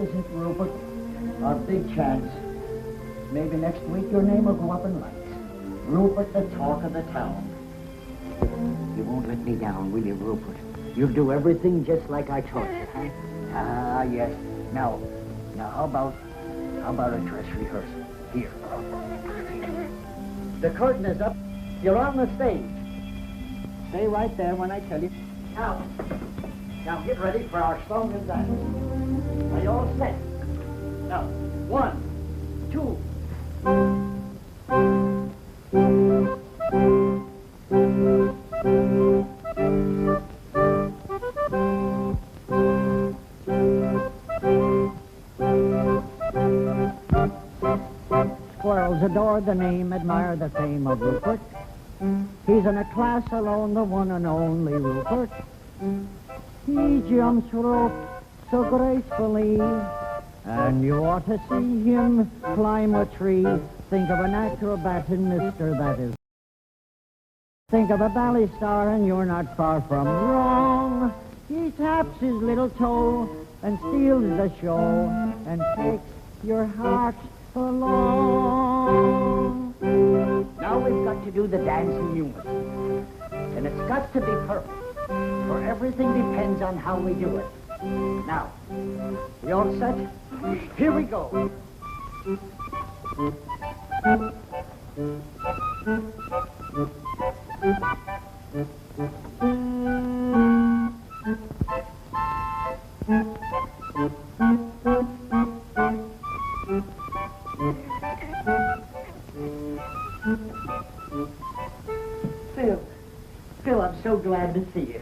is it, Rupert. Our big chance. Maybe next week your name will go up in lights. Rupert, the talk of the town. You won't let me down, will you, Rupert? You'll do everything just like I taught you, huh? Ah, yes. Now, how about a dress rehearsal? Here. The curtain is up. You're on the stage. Stay right there when I tell you. Now, get ready for our song and dance. Are you all set? Now, 1, 2. Squirrels adore the name, admire the fame of Rupert. He's in a class alone, the one and only Rupert. He jumps rope so gracefully, and you ought to see him climb a tree. Think of an acrobat and mister, that is. Think of a ballet star, and you're not far from wrong. He taps his little toe and steals the show and takes your heart along. Now we've got to do the dance in unison. And it's got to be perfect, for everything depends on how we do it. Now, you all set? Here we go. Phil, I'm so glad to see you.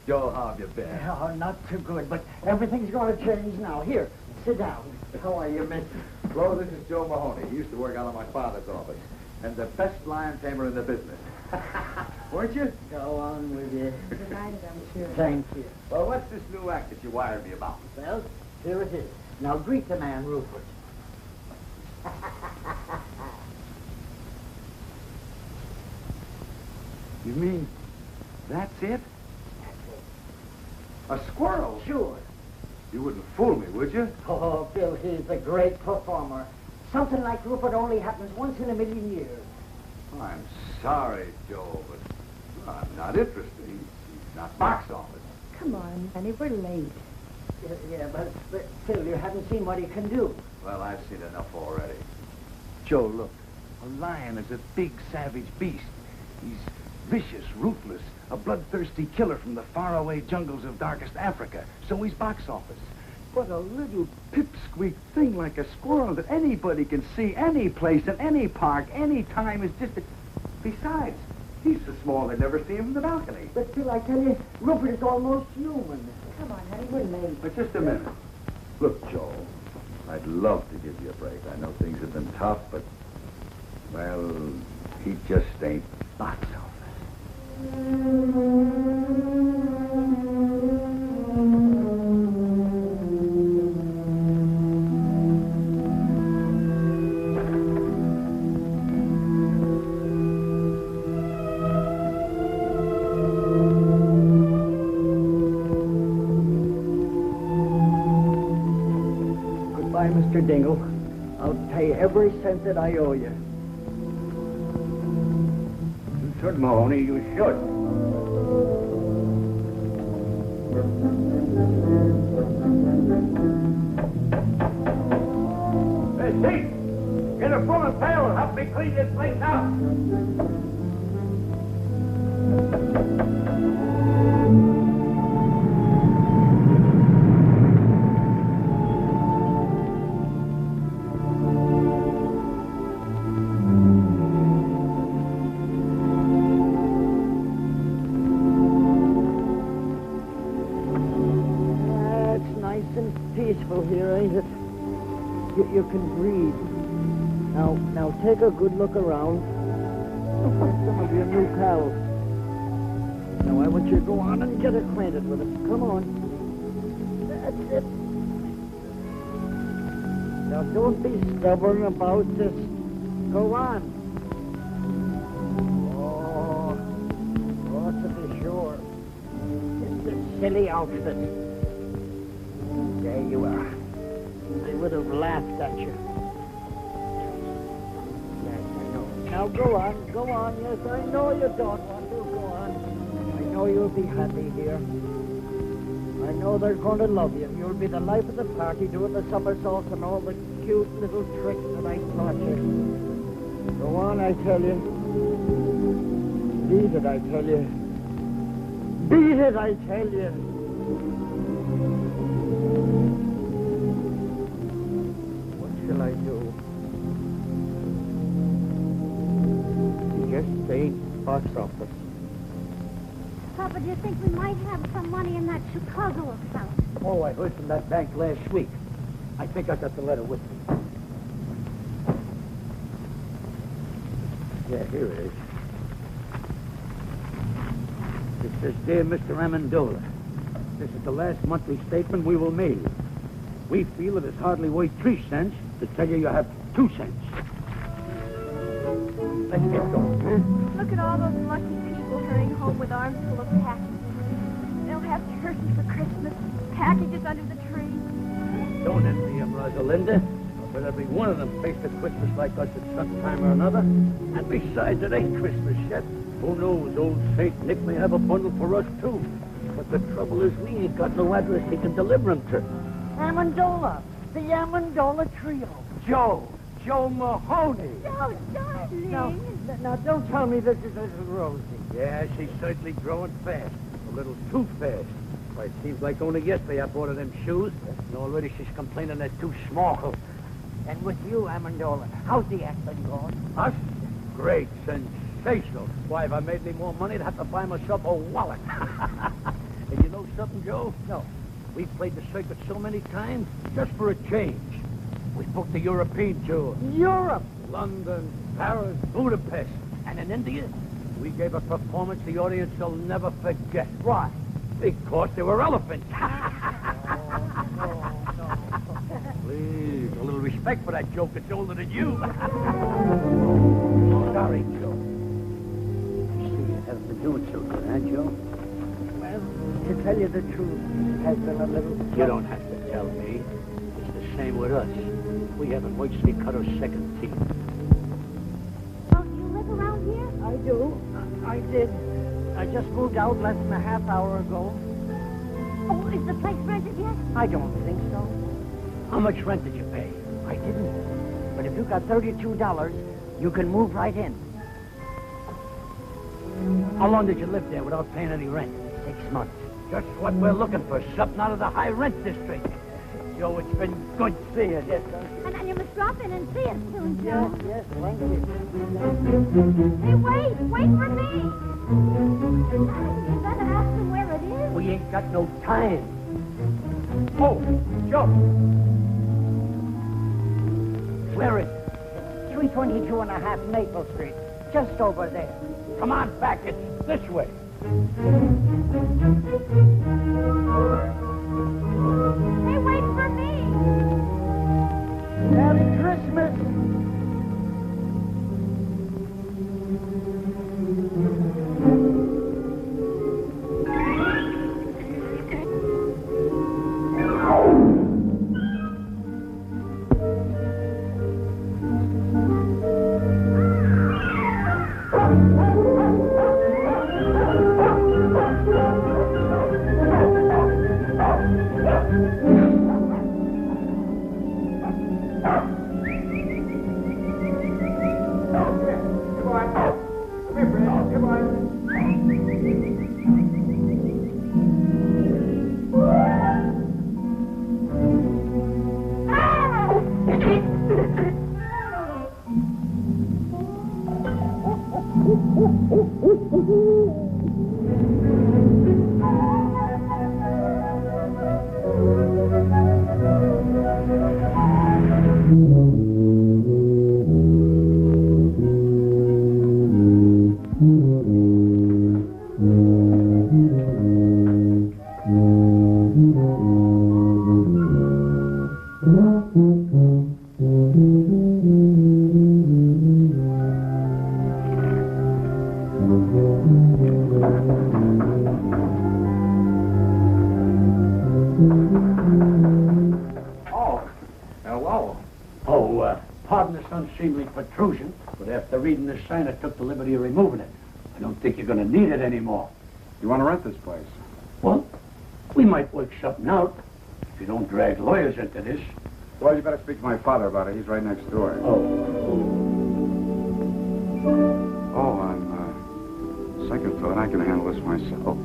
Joe, how have you been? Oh, not too good, but everything's going to change now. Here, sit down. How are you, miss? Flo, this is Joe Mahoney. He used to work out of my father's office. And the best lion tamer in the business. Weren't you? Go on with you. Delighted, I'm sure. Thank you. Well, what's this new act that you wired me about? Well, here it is. Now greet the man, Rupert. You mean that's it? A squirrel? Sure. You wouldn't fool me, would you? Oh, Bill, he's a great performer. Something like Rupert only happens once in a million years. I'm sorry, Joe, but I'm not interested. He's not box office. Come on, honey, we're late. Yeah, but Phil, you haven't seen what he can do. Well, I've seen enough already. Joe, look. A lion is a big, savage beast. He's vicious, ruthless, a bloodthirsty killer from the faraway jungles of darkest Africa. So he's box office. But a little pipsqueak thing like a squirrel that anybody can see any place, in any park, any time is just a... Besides, he's so small they'd never see him from the balcony. But Phil, I tell you, Rupert is almost human. Come on, honey, we're late. But just a minute. Look, Joe, I'd love to give you a break. I know things have been tough, but, well, he just ain't box office. Goodbye, Mr. Dingle. I'll pay every cent that I owe you. You should, Mahoney, you should. Hey, Steve! Get a full of pail and help me clean this place out. Here, ain't it? You can breathe. Now take a good look around. Some of your new pals. Now I want you to go on and get acquainted with it. Come on. That's it. Now don't be stubborn about this. Go on. Oh, to be sure. It's a silly outfit. There you are. laughed at you. Yes, I know. Now go on, go on. Yes, I know you don't want to. Go on. I know you'll be happy here. I know they're going to love you. You'll be the life of the party, doing the somersaults and all the cute little tricks that I taught you. Go on, I tell you. Beat it, I tell you. Beat it, I tell you. What shall I do? Just stay box office. Papa, do you think we might have some money in that Chicago account? Oh, I heard from that bank last week. I think I got the letter with me. Yeah, here it is. It says, Dear Mr. Amendola, this is the last monthly statement we will mail you. We feel it is hardly worth 3 cents to tell you have 2 cents. Let's get going, huh? Look at all those lucky people hurrying home with arms full of packages. They'll have turkey for Christmas, packages under the tree. Don't envy him, Rosalinda. But every one of them faced a Christmas like us at some time or another. And besides, it ain't Christmas yet. Who knows, old Saint Nick may have a bundle for us, too. But the trouble is we ain't got no address he can deliver them to. Amendola, the Amendola trio. Joe Mahoney. Oh, darling. Now, don't tell me this is little Rosie. Yeah, she's certainly growing fast. A little too fast. Why, it seems like only yesterday I bought her them shoes. And already she's complaining they're too small. And with you, Amendola, how's the acting going? Us? Great, sensational. Why, if I made any more money, I'd have to buy myself a wallet. And you know something, Joe? No. We've played the circuit so many times, just for a change. We booked the European tour. Europe! London, Paris, Budapest. And in India, we gave a performance the audience will never forget. Why? Because there were elephants. No. Please, a little respect for that joke that's older than you. Sorry, Joe. You see, you haven't been doing so good, huh, Joe? Well, to tell you the truth, it has been a little... You don't have to tell me. It's the same with us. We haven't worked since we cut our second teeth. Don't you live around here? I do. I did. I just moved out less than a half hour ago. Oh, is the place rented yet? I don't think so. How much rent did you pay? I didn't. But if you got $32, you can move right in. How long did you live there without paying any rent? 6 months. Just what we're looking for, something out of the high rent district. Joe, it's been good seeing you. Yes, And you must drop in and see us soon, Joe. yes, thank you. Hey, wait for me. You better ask him where it is. We ain't got no time. Oh, Joe. Where is it? 322 and a half Maple Street. Just over there. Come on back, it's this way. Hey, wait for me. Merry Christmas. unseemly protrusion, but after reading the sign, I took the liberty of removing it. I don't think you're going to need it anymore. You want to rent this place? Well, we might work something out if you don't drag lawyers into this. Well, you better speak to my father about it. He's right next door. Oh, on second thought, I can handle this myself.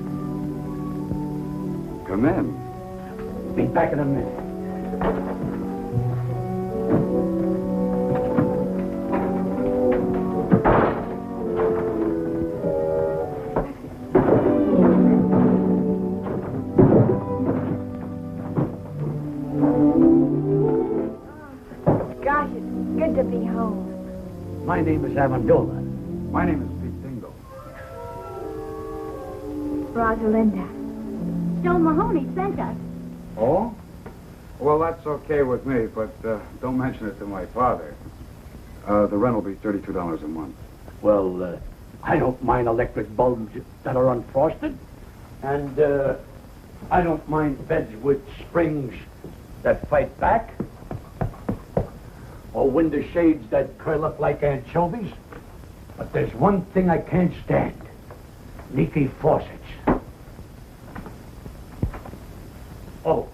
Come in. Be back in a minute. Gosh, it's good to be home. My name is Amendola. My name is Pete Dingle. Rosalinda. Joe Mahoney sent us. Oh? Well, that's okay with me, but don't mention it to my father. The rent will be $32 a month. Well, I don't mind electric bulbs that are unfrosted. And I don't mind beds with springs that fight back. Or window shades that curl up like anchovies. But there's one thing I can't stand. Leaky faucets. Oh,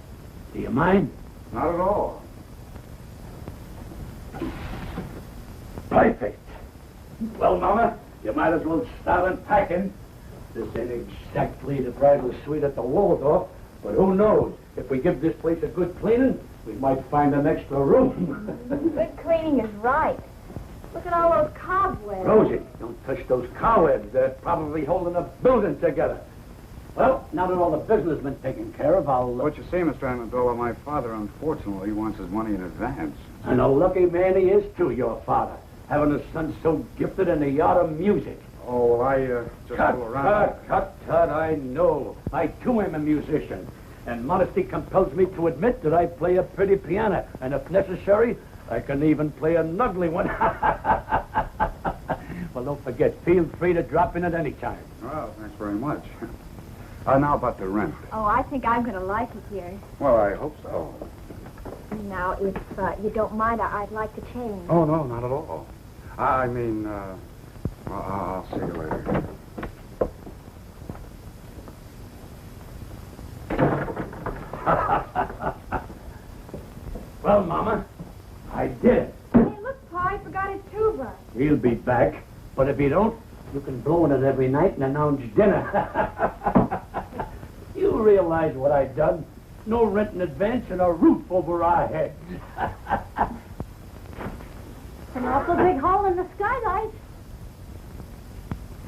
do you mind? Not at all. Perfect. Well, Mama, you might as well start unpacking. This ain't exactly the bridal suite at the Waldorf, but who knows? If we give this place a good cleaning, we might find an extra room. Good cleaning is right. Look at all those cobwebs. Rosie, don't touch those cobwebs. They're probably holding the building together. Well, now that all the business has been taken care of, I'll... What you see, Mr. Amendola, my father, unfortunately, wants his money in advance. And a lucky man he is, too, your father. Having a son so gifted in the art of music. Oh, well, I just fool around. Cut, I know. I, too, am a musician. And modesty compels me to admit that I play a pretty piano. And if necessary, I can even play an ugly one. Well, don't forget, feel free to drop in at any time. Well, thanks very much. Now about the rent. Oh, I think I'm going to like it here. Well, I hope so. Now, if you don't mind, I'd like to change. Oh, no, not at all. I mean, I'll see you later. Well, Mama, I did it. Hey, look, Pa, I forgot his tuba. He'll be back. But if he don't, you can blow in it every night and announce dinner. You realize what I done? No rent in advance and a roof over our heads. An awful big hole in the skylight.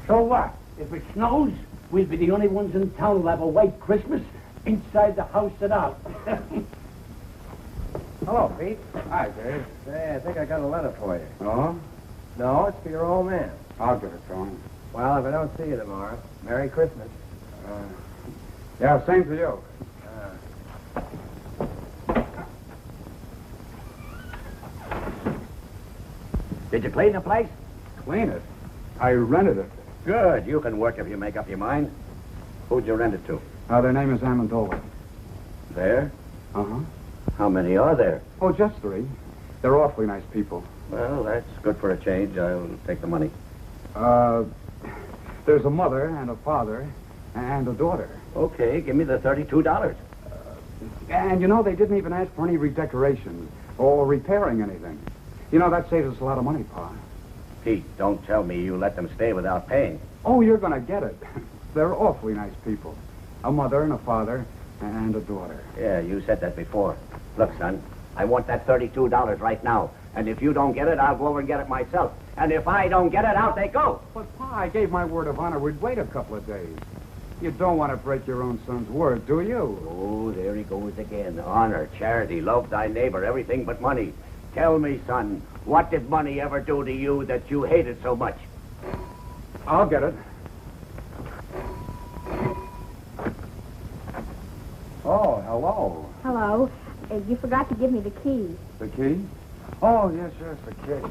So what? If it snows, we'll be the only ones in town who'll have a white Christmas inside the house and out. Hello, Pete. Hi, Dave. Say, I think I got a letter for you. Oh? No, it's for your old man. I'll give it to him. Well, if I don't see you tomorrow, Merry Christmas. Yeah, same to you. Did you clean the place? Clean it. I rented it. Good. You can work if you make up your mind. Who'd you rent it to? Their name is Amendola. There? Uh-huh. How many are there? Oh, just 3. They're awfully nice people. Well, that's good for a change. I'll take the money. There's a mother and a father and a daughter. Okay, give me the $32. And, you know, they didn't even ask for any redecorations or repairing anything. You know, that saves us a lot of money, Pa. Pete, don't tell me you let them stay without paying. Oh, you're going to get it. They're awfully nice people. A mother and a father and a daughter. Yeah, you said that before. Look, son, I want that $32 right now. And if you don't get it, I'll go over and get it myself. And if I don't get it, out they go. But, Pa, I gave my word of honor we'd wait a couple of days. You don't want to break your own son's word, do you? Oh, there he goes again. Honor, charity, love thy neighbor, everything but money. Tell me, son, what did money ever do to you that you hated so much? I'll get it. Oh, hello. Hello. You forgot to give me the key. The key? Oh, yes, the key.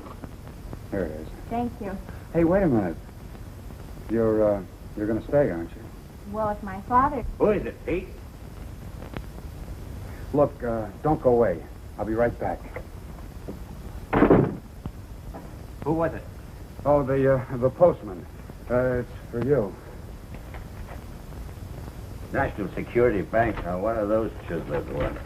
Here it is. Thank you. Hey, wait a minute. You're going to stay, aren't you? Well, it's my father. Who is it, Pete? Look, don't go away. I'll be right back. Who was it? Oh, the postman. It's for you. National Security Bank. Now, what are those chiseled ones?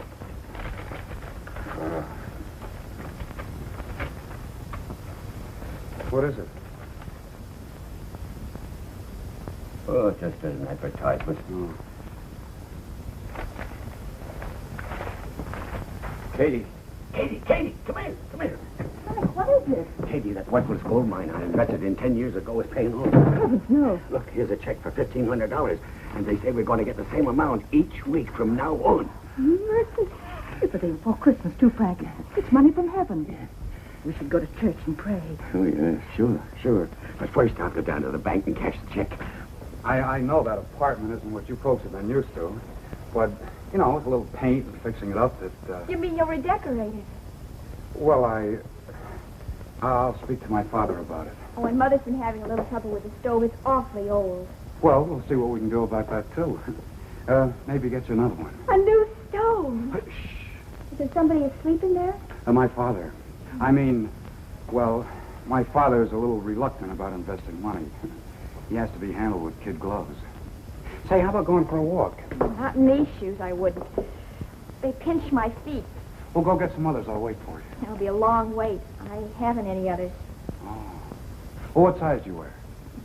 What is it? Oh, just an advertisement. Oh. Katie, come here. Frank, what is it? Katie, that worthless gold mine I invested in 10 years ago is paying off. Heavens, no. Look, here's a check for $1,500, and they say we're going to get the same amount each week from now on. Mercy. It's a day before Christmas, too, Frank. It's money from heaven. Yeah. We should go to church and pray. Oh, yeah, sure. But first I'll go down to the bank and cash the check. I know that apartment isn't what you folks have been used to, but, you know, with a little paint and fixing it up, You mean you'll redecorate it? well, I'll speak to my father about it. Oh, and Mother's been having a little trouble with the stove. It's awfully old. Well, we'll see what we can do about that, too. Maybe get you another one. A new stove. Shh. Is there somebody asleep in there? My father. I mean, well, my father's a little reluctant about investing money. He has to be handled with kid gloves. Say, how about going for a walk? Not in these shoes, I wouldn't. They pinch my feet. We'll go get some others. I'll wait for you. It'll be a long wait. I haven't any others. Oh. Well, what size do you wear?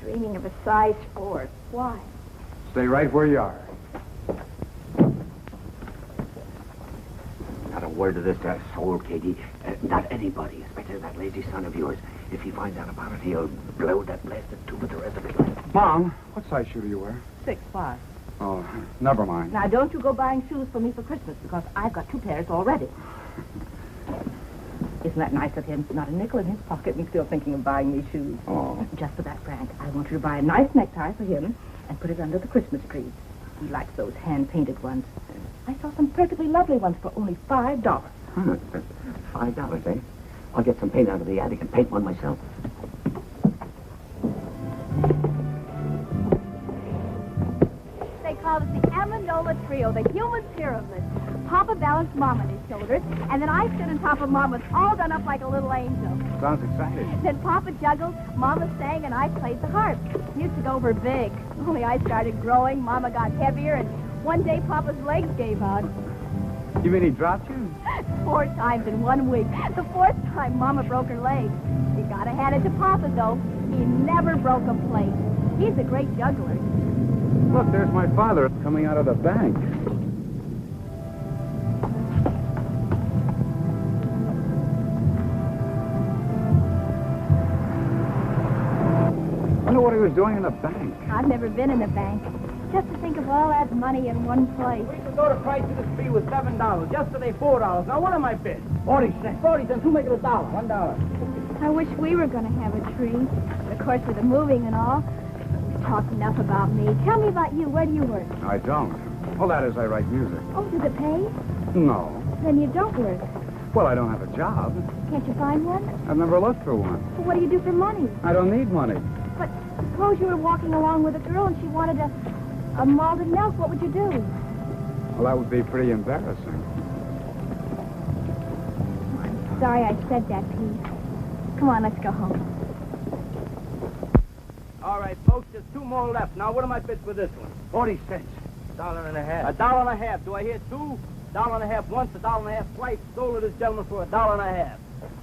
Dreaming of a size 4. Why? Stay right where you are. Not a word of this to a soul, Katie. Not anybody, especially that lazy son of yours. If he finds out about it, he'll blow that blasted tube for the rest of his life. Mom, what size shoe do you wear? 6'5". Oh, never mind. Now, don't you go buying shoes for me for Christmas, because I've got 2 pairs already. Isn't that nice of him? Not a nickel in his pocket, and he's still thinking of buying me shoes. Oh. Just for that, Frank, I want you to buy a nice necktie for him and put it under the Christmas tree. He likes those hand-painted ones. I saw some perfectly lovely ones for only $5. Huh, that's $5, eh? I'll get some paint out of the attic and paint one myself. They call it the Amendola Trio, the human pyramid. Papa balanced Mom on his shoulders, and then I stood on top of Mama's, all done up like a little angel. Sounds exciting. Then Papa juggled, Mama sang, and I played the harp. Used to go over big. Only I started growing, Mama got heavier, and one day Papa's legs gave out. You mean he dropped you? 4 times in 1 week. The 4th time, Mama broke her leg. You gotta hand it to Papa, though. He never broke a plate. He's a great juggler. Look, there's my father coming out of the bank. I wonder what he was doing in the bank. I've never been in a bank. Just to think of all that money in one place. We could go to price of this tree was $7. Yesterday, $4. Now, what am I bid? 40 cents. 40 cents. Who make it $1? $1. I wish we were gonna have a tree. But of course, with the moving and all, we've talked enough about me. Tell me about you. Where do you work? I don't. Well, that is, I write music. Oh, does it pay? No. Then you don't work. Well, I don't have a job. Can't you find one? I've never looked for one. Well, what do you do for money? I don't need money. But suppose you were walking along with a girl and she wanted a malted milk. What would you do? Well, that would be pretty embarrassing. I'm sorry I said that, Pete. Come on, let's go home. All right, folks, there's 2 more left. Now, what am I bid for this one? 40 cents. $1.50. $1.50. Do I hear 2? $1.50 once, $1.50 twice. Sold to this gentleman for $1.50.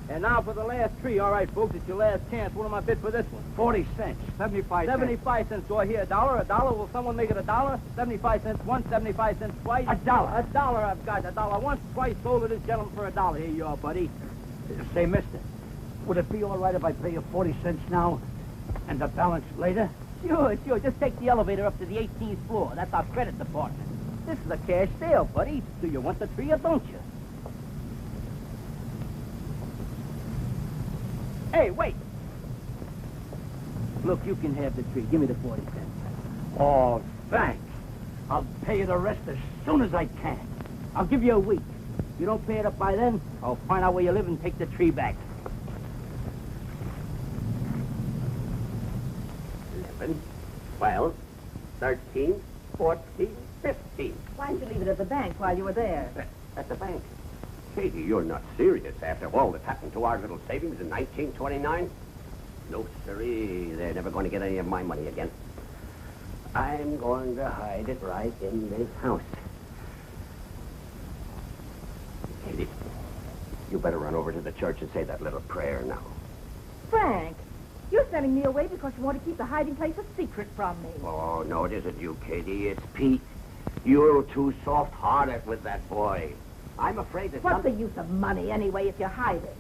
And now for the last tree. All right, folks, it's your last chance. What am I bid for this one? 40 cents. 75 cents. 75 cents. Do I hear $1? $1? Will someone make it $1? 75 cents once, 75 cents twice. $1. $1 I've got. $1 once, twice. Sold to this gentleman for $1. Here you are, buddy. Say, mister, would it be all right if I pay you 40 cents now and the balance later? Sure. Just take the elevator up to the 18th floor. That's our credit department. This is a cash sale, buddy. Do you want the tree or don't you? Hey, wait. Look, you can have the tree. Give me the 40 cents. Oh, thanks. I'll pay you the rest as soon as I can. I'll give you a week. If you don't pay it up by then, I'll find out where you live and take the tree back. 11, 12, 13, 14, 15. Why didn't you leave it at the bank while you were there? At the bank. Katie, you're not serious after all that's happened to our little savings in 1929? No, sirree. They're never going to get any of my money again. I'm going to hide it right in this house. Katie, you better run over to the church and say that little prayer now. Frank, you're sending me away because you want to keep the hiding place a secret from me. Oh, no, it isn't you, Katie. It's Pete. You're too soft-hearted with that boy. I'm afraid that What's the use of money, anyway, if you hide it?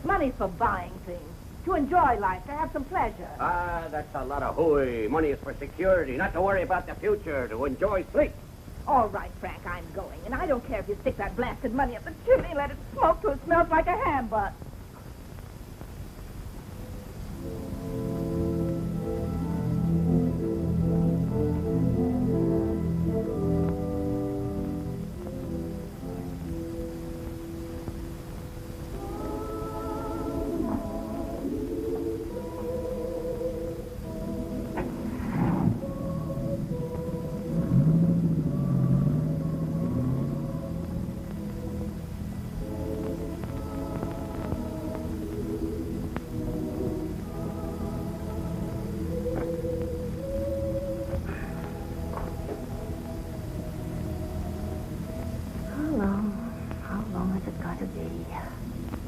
Money's for buying things, to enjoy life, to have some pleasure. Ah, that's a lot of hooey. Money is for security, not to worry about the future, to enjoy sleep. All right, Frank, I'm going. And I don't care if you stick that blasted money up the chimney and let it smoke till it smells like a ham butt.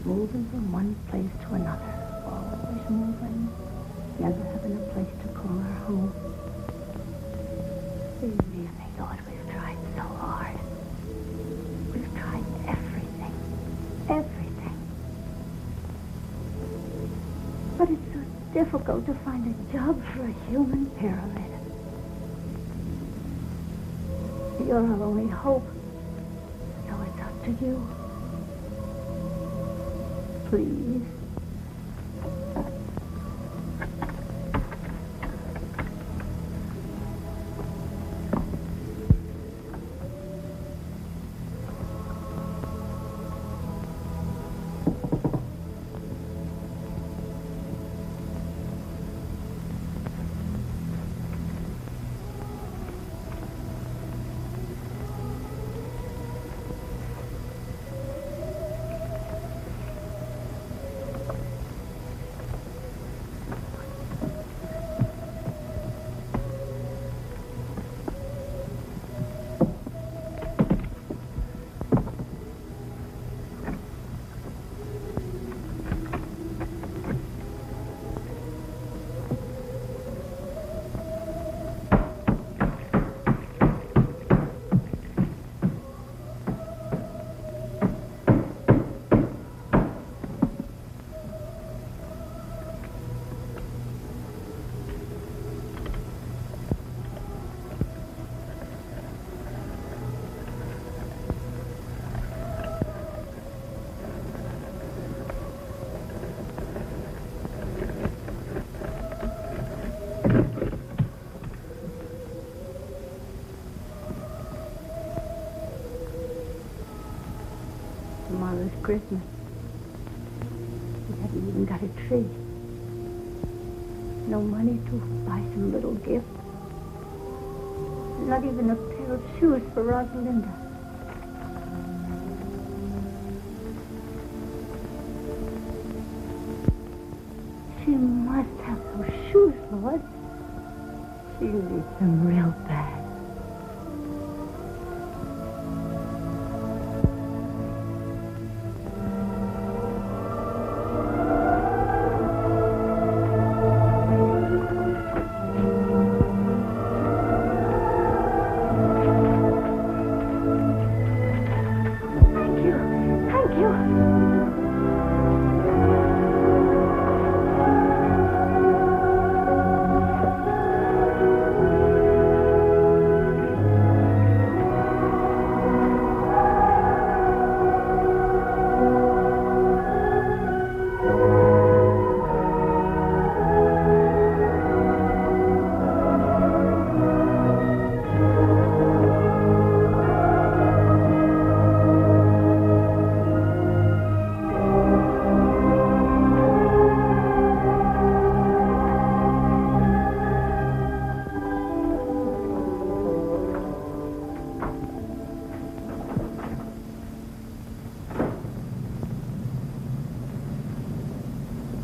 Moving from one place to another. Always moving. Never having a place to call our home. We really, Lord, we've tried so hard. We've tried everything. Everything. But it's so difficult to find a job for a human pyramid. You're our only hope. So it's up to you. Please. Tomorrow's Christmas. We haven't even got a tree. No money to buy some little gift. Not even a pair of shoes for Rosalinda. She must have those shoes, Lord. She needs them real bad.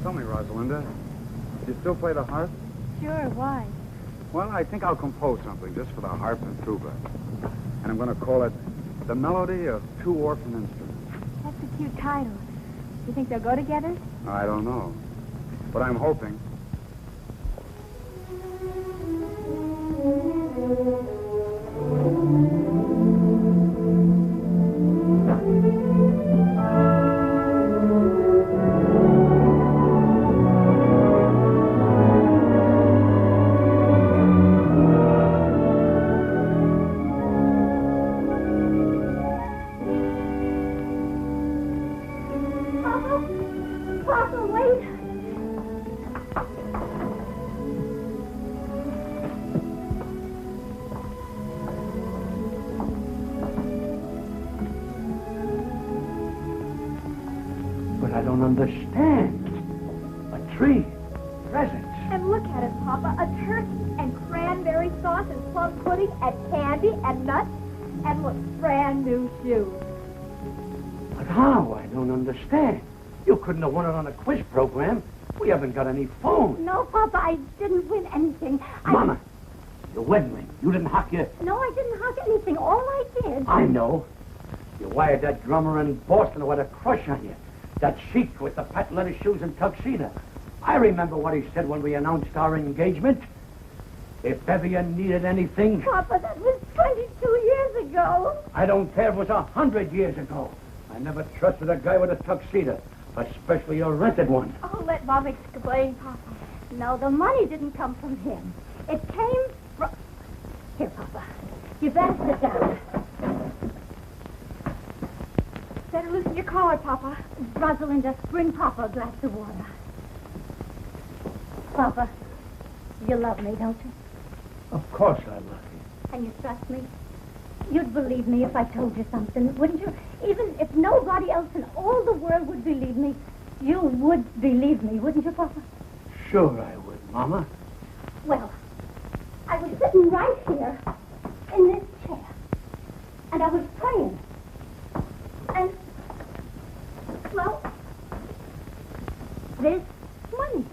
Tell me, Rosalinda, You still play the harp? Sure, why? Well, I think I'll compose something just for the harp and tuba. And I'm going to call it The Melody of Two Orphan Instruments. That's a cute title. You think they'll go together? I don't know. But I'm hoping. But I don't understand. A tree, presents. And look at it, Papa. A turkey and cranberry sauce and plum pudding and candy and nuts. And look, brand new shoes. But how? I don't understand. You couldn't have won it on a quiz program. We haven't got any phone. No, Papa, I didn't win anything. Mama, your wedding ring. You didn't hock your... No, I didn't hug anything. All I did... I know. You wired that drummer in Boston who had a crush on you. That sheik with the patent leather shoes and tuxedo. I remember what he said when we announced our engagement. If ever you needed anything... Papa, that was 22 years ago. I don't care if it was 100 years ago. I never trusted a guy with a tuxedo, especially a rented one. Oh, let Mom explain, Papa. No, the money didn't come from him. It came from... Here, Papa. You better sit down. Better loosen your collar, Papa. Rosalinda, bring Papa a glass of water. Papa, you love me, don't you? Of course I love you. And you trust me? You'd believe me if I told you something, wouldn't you? Even if nobody else in all the world would believe me, you would believe me, wouldn't you, Papa? Sure I would, Mama. Well, I was sitting right here in this chair, and I was praying. And, well, this money,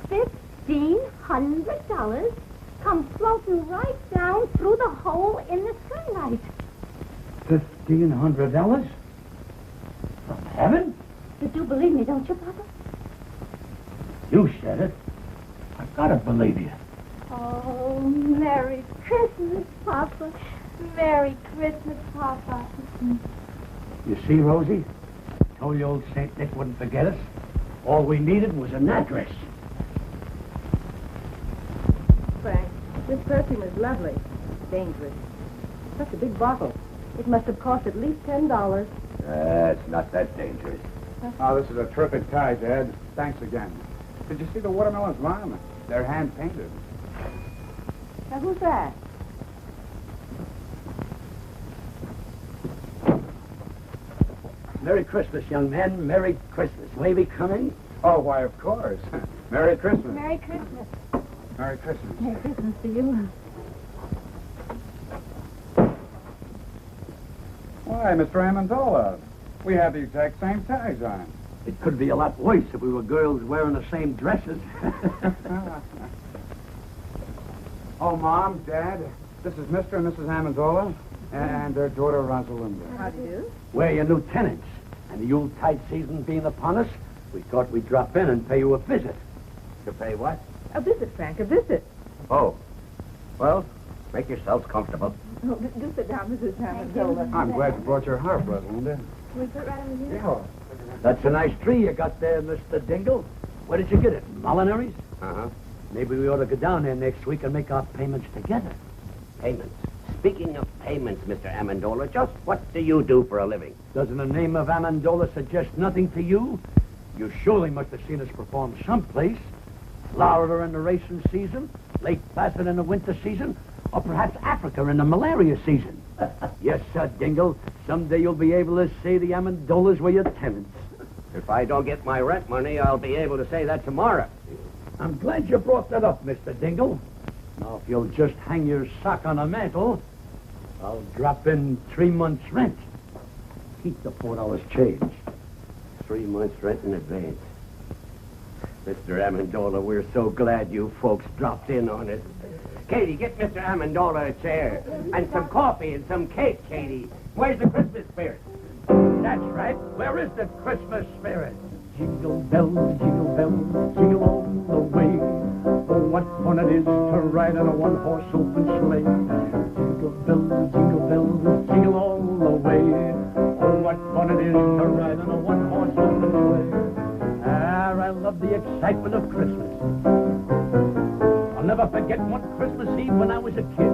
$1,500, come floating right down through the hole in the skylight. $1,500? From heaven? You do believe me, don't you, Papa? You said it. I've got to believe you. Oh, Merry Christmas, Papa. Merry Christmas, Papa. You see, Rosie? I told you old St. Nick wouldn't forget us. All we needed was an address. Frank, this perfume is lovely. Dangerous. Such a big bottle. It must have cost at least $10. It's not that dangerous. Oh, this is a terrific tie, Dad. Thanks again. Did you see the watermelons, Mom? They're hand-painted. Now, who's that? Merry Christmas, young man. Merry Christmas. May we come in? Oh, why, of course. Merry Christmas. Merry Christmas. Merry Christmas. Merry Christmas to you. Why, Mr. Amendola, we have the exact same ties on. It could be a lot worse if we were girls wearing the same dresses. Oh, Mom, Dad, this is Mr. and Mrs. Amendola and their daughter, Rosalinda. How do you do? We're your new tenants. And the Yuletide season being upon us, we thought we'd drop in and pay you a visit. To pay what? A visit, Frank, a visit. Oh. Well, make yourselves comfortable. Oh, do sit down, Mrs. Amendola. I'm glad you brought your harp, Rosalinda. Can we put it right over here? Yeah. That's a nice tree you got there, Mr. Dingle. Where did you get it? Molinary's? Uh-huh. Maybe we ought to go down there next week and make our payments together. Payments. Speaking of payments, Mr. Amendola, just what do you do for a living? Doesn't the name of Amendola suggest nothing to you? You surely must have seen us perform someplace. Florida in the racing season, Lake Placid in the winter season, or perhaps Africa in the malaria season. Yes, sir, Dingle. Someday you'll be able to say the Amendolas were your tenants. If I don't get my rent money, I'll be able to say that tomorrow. I'm glad you brought that up, Mr. Dingle. Now, if you'll just hang your sock on a mantle, I'll drop in 3 months' rent. Keep the $4 change. 3 months' rent in advance. Mr. Amendola, we're so glad you folks dropped in on us. Katie, get Mr. Amendola a chair. And some coffee and some cake, Katie. Where's the Christmas spirit? That's right. Where is the Christmas spirit? Jingle bells, jingle all the way. Oh, what fun it is to ride in a one-horse open sleigh. Jingle bells, jingle all the way. Oh, what fun it is to ride in a one-horse open sleigh. Ah, I love the excitement of Christmas. I'll never forget one Christmas Eve when I was a kid.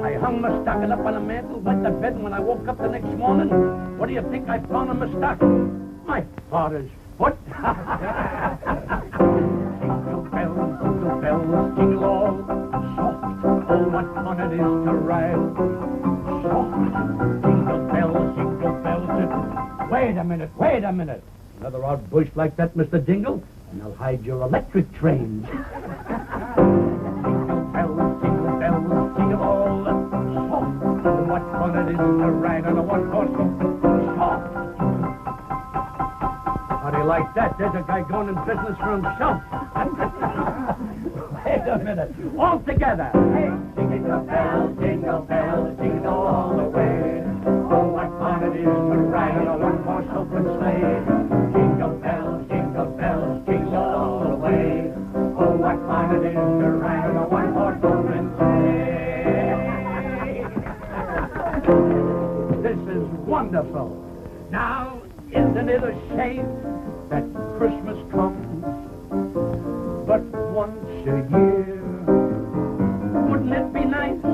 I hung my stocking up on a mantle, went to bed, and when I woke up the next morning, what do you think I found on my stocking? My father's foot. Jingle bells, jingle all soft. Oh, what fun it is to ride soft. Jingle bells. Wait a minute. Another odd bush like that, Mr. Jingle, and I'll hide your electric trains. Jingle bells, jingle all soft. Oh, what fun it is to ride on a one-horse soft. How do you like that? There's a guy going in business for himself. Wait a minute. All together. Hey, jingle bells, jingle all the way. Oh, what fun it is to ride on a one-horse open sleigh. Jingle bells, jingle all the way. Oh, what fun it is to ride on a one-horse open sleigh. This is wonderful. Now, isn't it a shame that Christmas comes but once a year? Wouldn't it be nice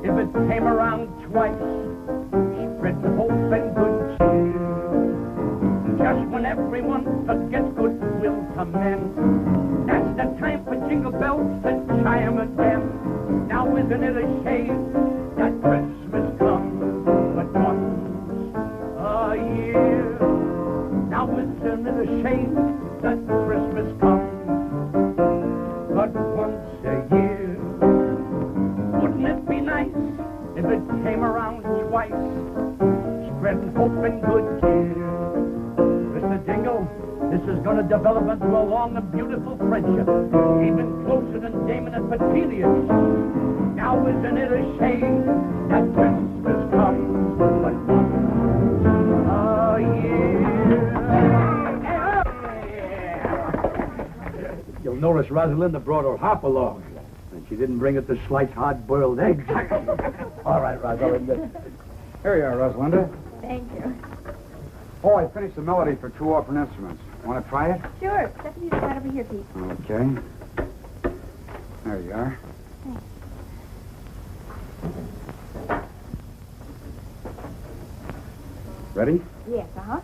if it came around twice? Spread hope and good cheer. Just when everyone forgets goodwill to men, that's the time for jingle bells to chime again. Now isn't it a shame that Christmas comes but once a year? Now isn't it a shame that Christmas comes but once a year? Wouldn't it be nice if it came around twice, spreading hope and good cheer? Mr. Jingle, this is going to develop into a long and beautiful friendship, even closer than Damon and Petilius. Now isn't it a shame that Christmas comes but once a year? You'll notice Rosalinda brought her hop along, and she didn't bring it to slice hard-boiled eggs. All right, Rosalinda. Here you are, Rosalinda. Thank you. Oh, I finished the melody for 2 orphan instruments. Want to try it? Sure. Step you right over here, Pete. Okay. There you are. Ready? Yes, uh-huh.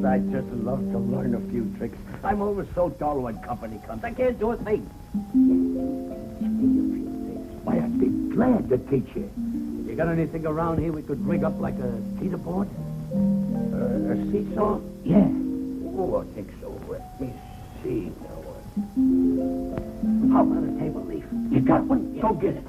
I just love to learn a few tricks. I'm always so dull when company comes. I can't do a thing. Why, I'd be glad to teach you. You got anything around here we could rig up like a teeter board? A seesaw? Yeah. Oh, I think so. Let me see now. How about a table leaf? You got one? Yeah. Go get it.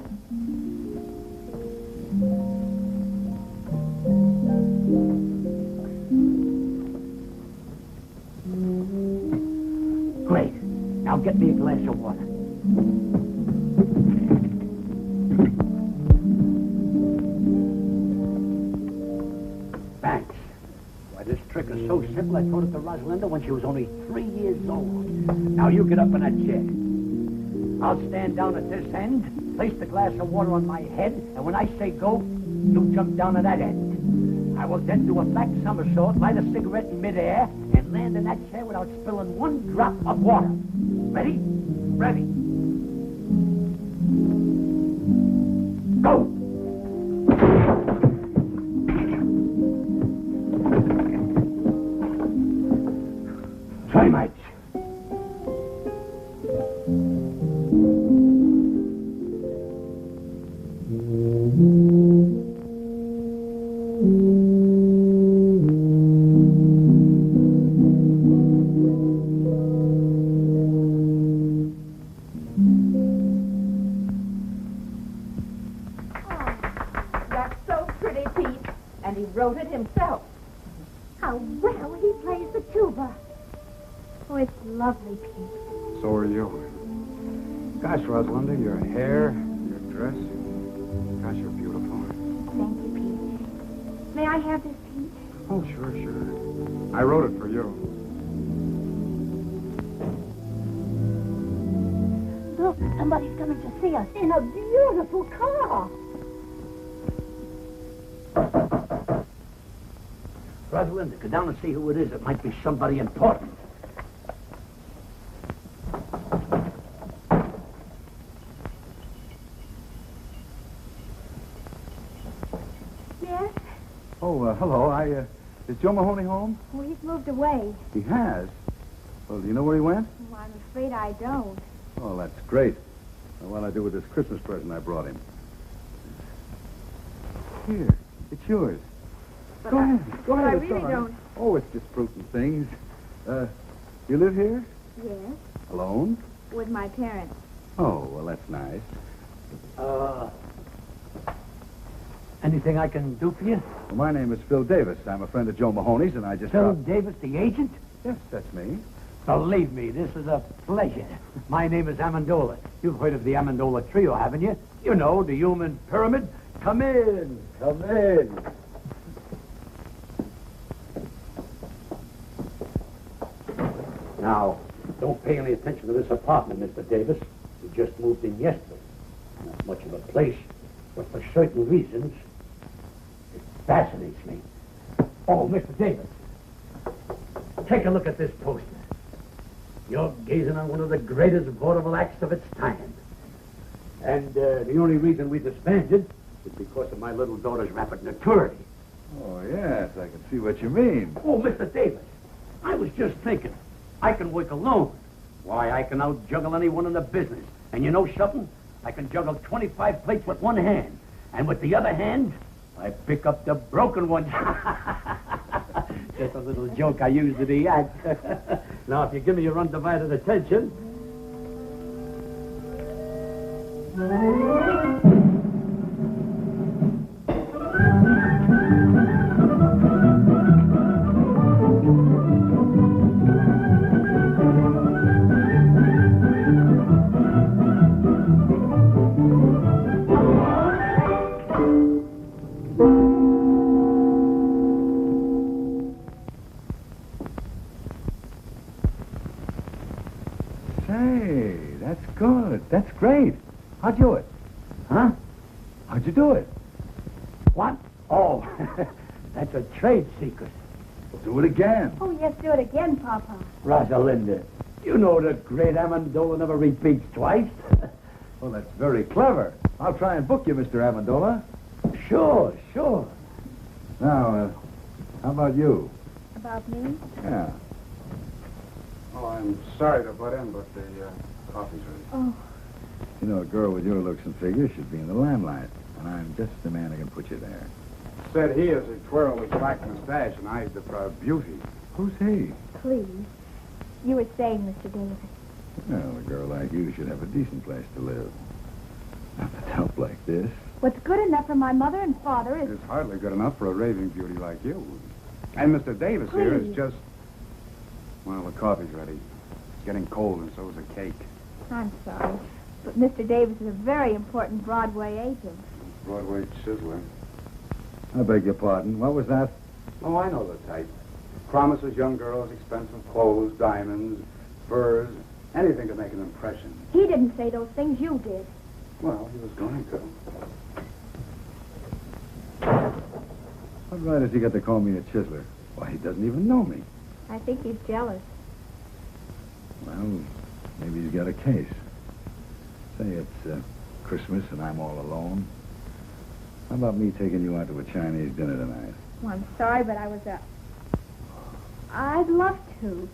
Great. Now get me a glass of water. Thanks. Why, this trick is so simple I taught it to Rosalinda when she was only 3 years old. Now you get up in that chair. I'll stand down at this end, place the glass of water on my head, and when I say go, you jump down at that end. I will then do a flat somersault, light a cigarette in midair, and land in that chair without spilling one drop of water. Ready? Ready. Go! Try, mates. That's so pretty, Pete. And he wrote it himself. How well he plays the tuba. Oh, it's lovely, Pete. So are you. Gosh, Rosalinda, your hair, your dress. Gosh, you're beautiful. Thank you, Pete. May I have this, Pete? Oh, sure. I wrote it for you. Look, somebody's coming to see us in a beautiful car. Rosalinda, go down and see who it is. It might be somebody important. Yes? Oh, hello. Is Joe Mahoney home? Oh, he's moved away. He has? Well, do you know where he went? Oh, I'm afraid I don't. Oh, that's great. Now, what'll I do with this Christmas present I brought him? Here, it's yours. But Go ahead. Go but ahead. I it's really all right. don't. Oh, it's just fruit and things. You live here? Yes? Alone? With my parents. Oh, well, that's nice. Anything I can do for you? Well, my name is Phil Davis. I'm a friend of Joe Mahoney's, and I just... Phil Davis, the agent? Yes, that's me. Believe me, this is a pleasure. My name is Amendola. You've heard of the Amendola trio, haven't you? You know, the human pyramid. Come in. Come in. Now, don't pay any attention to this apartment, Mr. Davis. We just moved in yesterday. Not much of a place, but for certain reasons, it fascinates me. Oh, Mr. Davis, take a look at this poster. You're gazing on one of the greatest vaudeville acts of its time. And the only reason we disbanded is because of my little daughter's rapid maturity. Oh, yes, I can see what you mean. Oh, Mr. Davis, I was just thinking. I can work alone. Why, I can out-juggle anyone in the business. And you know something? I can juggle 25 plates with one hand. And with the other hand, I pick up the broken ones. Just a little joke I used in the act. Now, if you give me your undivided attention... Say, that's good. That's great. How'd you do it? Huh? How'd you do it? What? Oh, that's a trade secret. Do it again. Oh, yes, do it again, Papa. Rosalinda, you know the great Amendola never repeats twice. Well, that's very clever. I'll try and book you, Mr. Amendola. Sure. Now, how about you? About me? Yeah. Oh, I'm sorry to butt in, but the coffee's ready. Oh, You know, a girl with your looks and figure should be in the limelight. And I'm just the man who can put you there. Said he is a twirl with black mustache, and I's the proud beauty. Who's he? please. You were saying, Mr. Davis. Well, a girl like you should have a decent place to live. Not with help like this. What's good enough for my mother and father is... It's hardly good enough for a raving beauty like you. And Mr. Davis here is Please. just... Well, the coffee's ready. It's getting cold, and so's the cake. I'm sorry, but Mr. Davis is a very important Broadway agent. Broadway sizzler. I beg your pardon. What was that? Oh, I know the type. Promises young girls expensive clothes, diamonds, furs, anything to make an impression. He didn't say those things, you did. Well, he was going to. What right has he got to call me a chiseler? Why, he doesn't even know me. I think he's jealous. Well, maybe he's got a case. Say it's Christmas and I'm all alone. How about me taking you out to a Chinese dinner tonight? Well, I'm sorry, but I'd love to.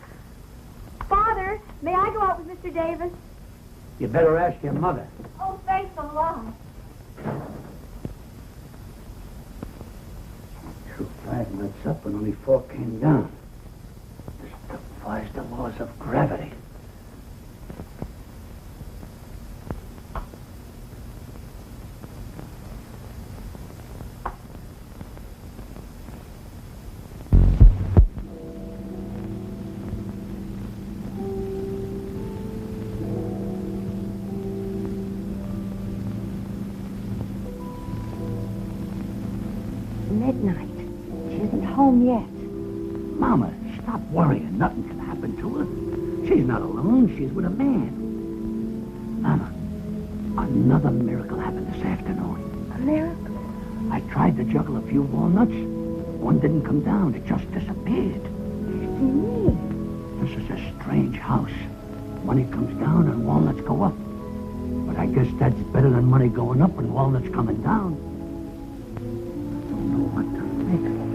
Father, may I go out with Mr. Davis? You better ask your mother. Oh, thanks a lot. True 5 nuts up and only 4 came down. This defies the laws of gravity. Midnight. She isn't home yet. Mama, stop worrying. Nothing can happen to her. She's not alone. She's with a man. Mama, another miracle happened this afternoon. A miracle? I tried to juggle a few walnuts. One didn't come down. It just disappeared. Gee. This is a strange house. Money comes down and walnuts go up. But I guess that's better than money going up and walnuts coming down. What to make of it?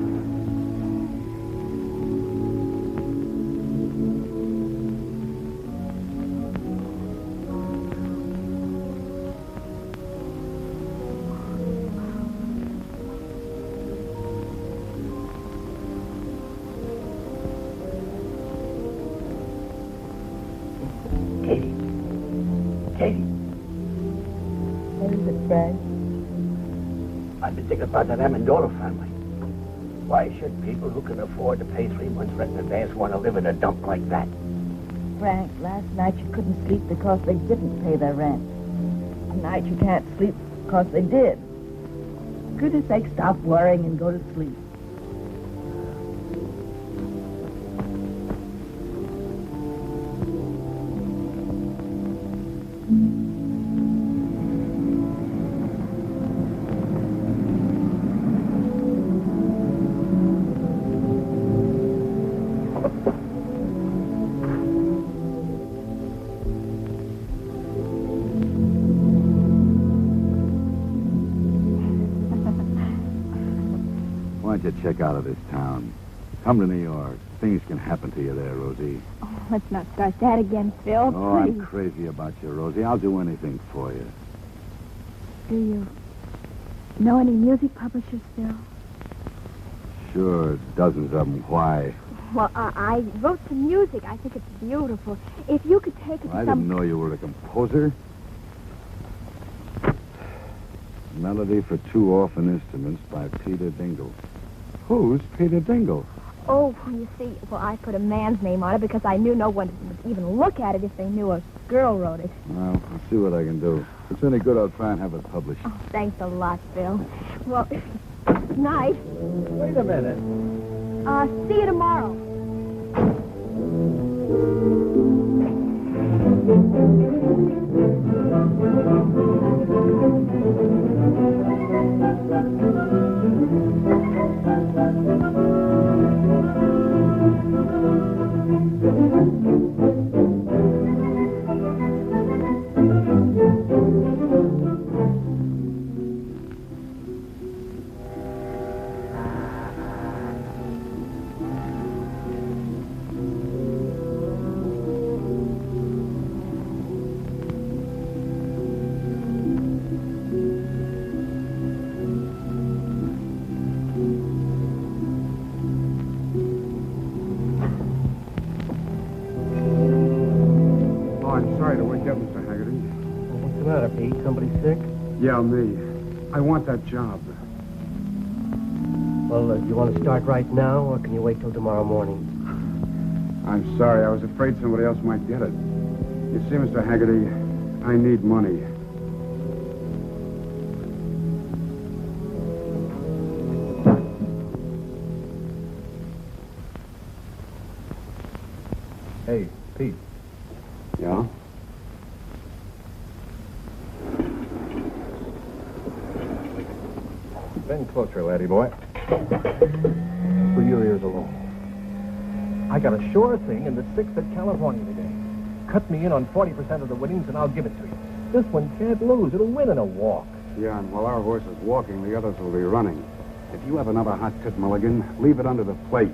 Katie. What is it, Frank? I've been thinking about that Amendola family. Why should people who can afford to pay 3 months rent in advance want to live in a dump like that? Frank, last night you couldn't sleep because they didn't pay their rent. Tonight you can't sleep because they did. For goodness sake, stop worrying and go to sleep. Why don't you check out of this town? Come to New York. Things can happen to you there, Rosie. Oh, let's not start that again, Phil. Oh, I'm Please. crazy about you, Rosie. I'll do anything for you. Do you know any music publishers, Phil? Sure, dozens of them. Why? Well, I wrote some music. I think it's beautiful. If you could take it Well, I to some... didn't know you were a composer. Melody for 2 orphan instruments by Peter Dingle. Who's Peter Dingle? Oh, you see, well, I put a man's name on it because I knew no one would even look at it if they knew a girl wrote it. Well, I'll see what I can do. If it's any good, I'll try and have it published. Oh, thanks a lot, Phil. Well, good night. Wait a minute. See you tomorrow. Yeah, me. I want that job. Well, do you want to start right now, or can you wait till tomorrow morning? I'm sorry. I was afraid somebody else might get it. You see, Mr. Haggerty, I need money. Hey, Pete. Yeah? Bend closer, laddie boy. For your ears alone. I got a sure thing in the 6th at California today. Cut me in on 40% of the winnings and I'll give it to you. This one can't lose. It'll win in a walk. Yeah, and while our horse is walking, the others will be running. If you have another hot tip, Mulligan, leave it under the plate.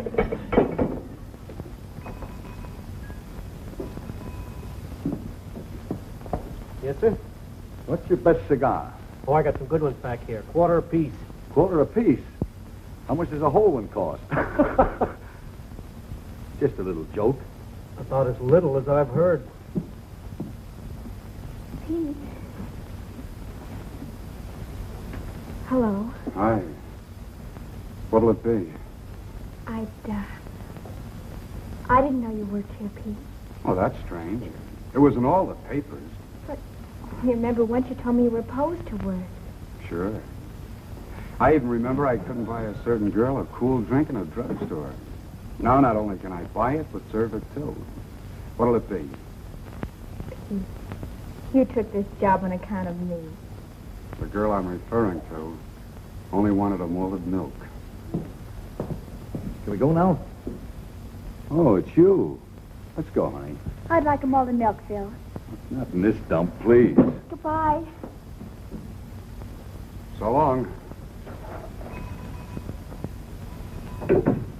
Yes, sir? What's your best cigar? Oh, I got some good ones back here. Quarter apiece. Quarter apiece. How much does a whole one cost? Just a little joke. About as little as I've heard. Pete. Hello. Hi. What'll it be? I didn't know you worked here, Pete. Oh, that's strange. It was in all the papers. But you remember once you told me you were opposed to work. Sure. I even remember I couldn't buy a certain girl a cool drink in a drugstore. Now, not only can I buy it, but serve it, too. What'll it be? Pete, you took this job on account of me. The girl I'm referring to only wanted a molded milk. Can we go now? Oh, it's you. Let's go, honey. I'd like a malted milk, Phil. Not in this dump, please. Goodbye. So long.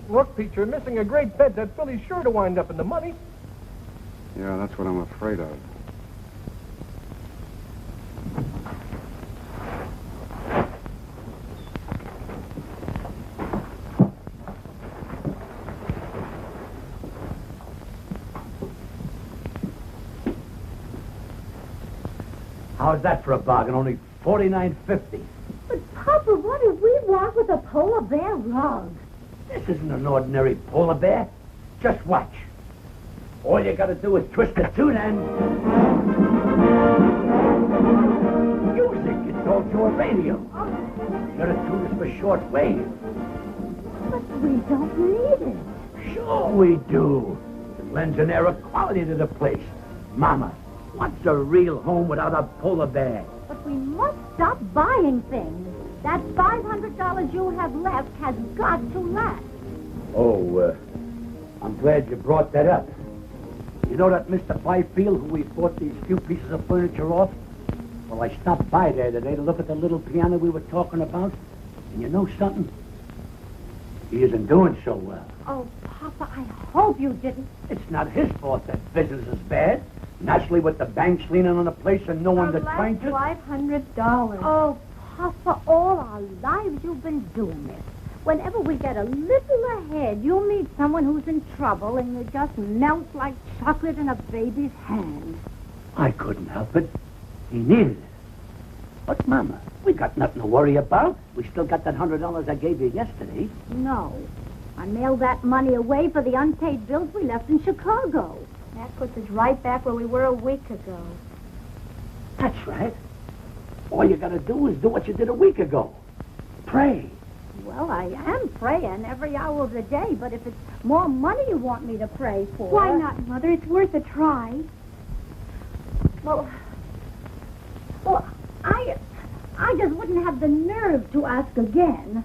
Look, Pete, you're missing a great bet. That filly's sure to wind up in the money. Yeah, that's what I'm afraid of. How's that for a bargain? Only $49.50. But, Papa, what do we want with a polar bear rug? This isn't an ordinary polar bear. Just watch. All you gotta do is twist the tune and... Music. It's all your radio. Your tune is for short wave. But we don't need it. Sure we do. It lends an air of quality to the place. Mama, what's a real home without a polar bear? But we must stop buying things. That $500 you have left has got to last. Oh, I'm glad you brought that up. You know that Mr. Byfield who we bought these few pieces of furniture off? Well, I stopped by there today to look at the little piano we were talking about. And you know something? He isn't doing so well. Oh, Papa, I hope you didn't. It's not his fault that business is bad. Naturally, with the banks leaning on the place and no one that's trying to... $500. Oh, Papa, all our lives you've been doing this. Whenever we get a little ahead, you'll meet someone who's in trouble and you just melt like chocolate in a baby's hand. I couldn't help it. He needed it. But, Mama, we got nothing to worry about. We still got that $100 I gave you yesterday. No. I mailed that money away for the unpaid bills we left in Chicago. That puts us right back where we were a week ago. That's right. All you gotta do is do what you did a week ago. Pray. Well, I am praying every hour of the day, but if it's more money you want me to pray for... Why not, Mother? It's worth a try. Well, I just wouldn't have the nerve to ask again.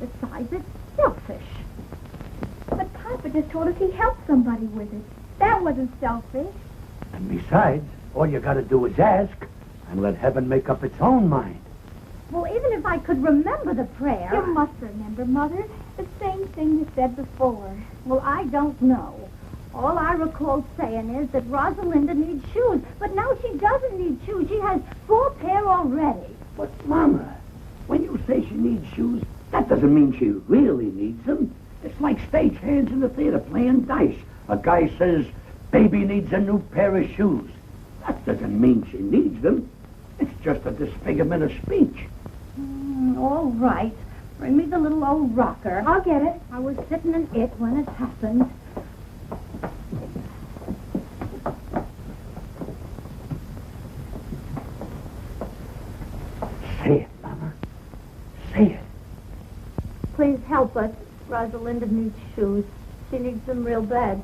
Besides, it's selfish. But Papa just told us he helped somebody with it. That wasn't selfish. And besides, all you gotta do is ask and let heaven make up its own mind. Well, even if I could remember the prayer... You must remember, Mother. The same thing you said before. Well, I don't know. All I recall saying is that Rosalinda needs shoes. But now she doesn't need shoes. She has 4 pair already. But, Mama, when you say she needs shoes, that doesn't mean she really needs them. It's like stage hands in the theater playing dice. A guy says, baby needs a new pair of shoes. That doesn't mean she needs them. It's just a disfigurement of speech. All right. Bring me the little old rocker. I'll get it. I was sitting in it when it happened. Say it, Mama. Say it. Please help us. Rosalinda needs shoes. She needs them real bad.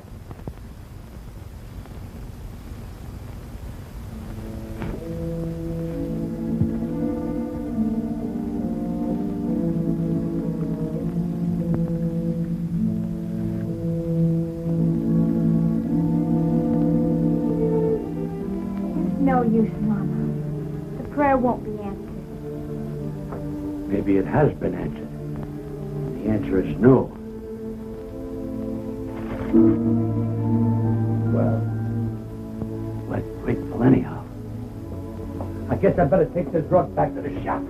no use, Mama. The prayer won't be answered. Maybe it has been answered. The answer is no. Well, we're grateful anyhow. I guess I'd better take this drug back to the shop.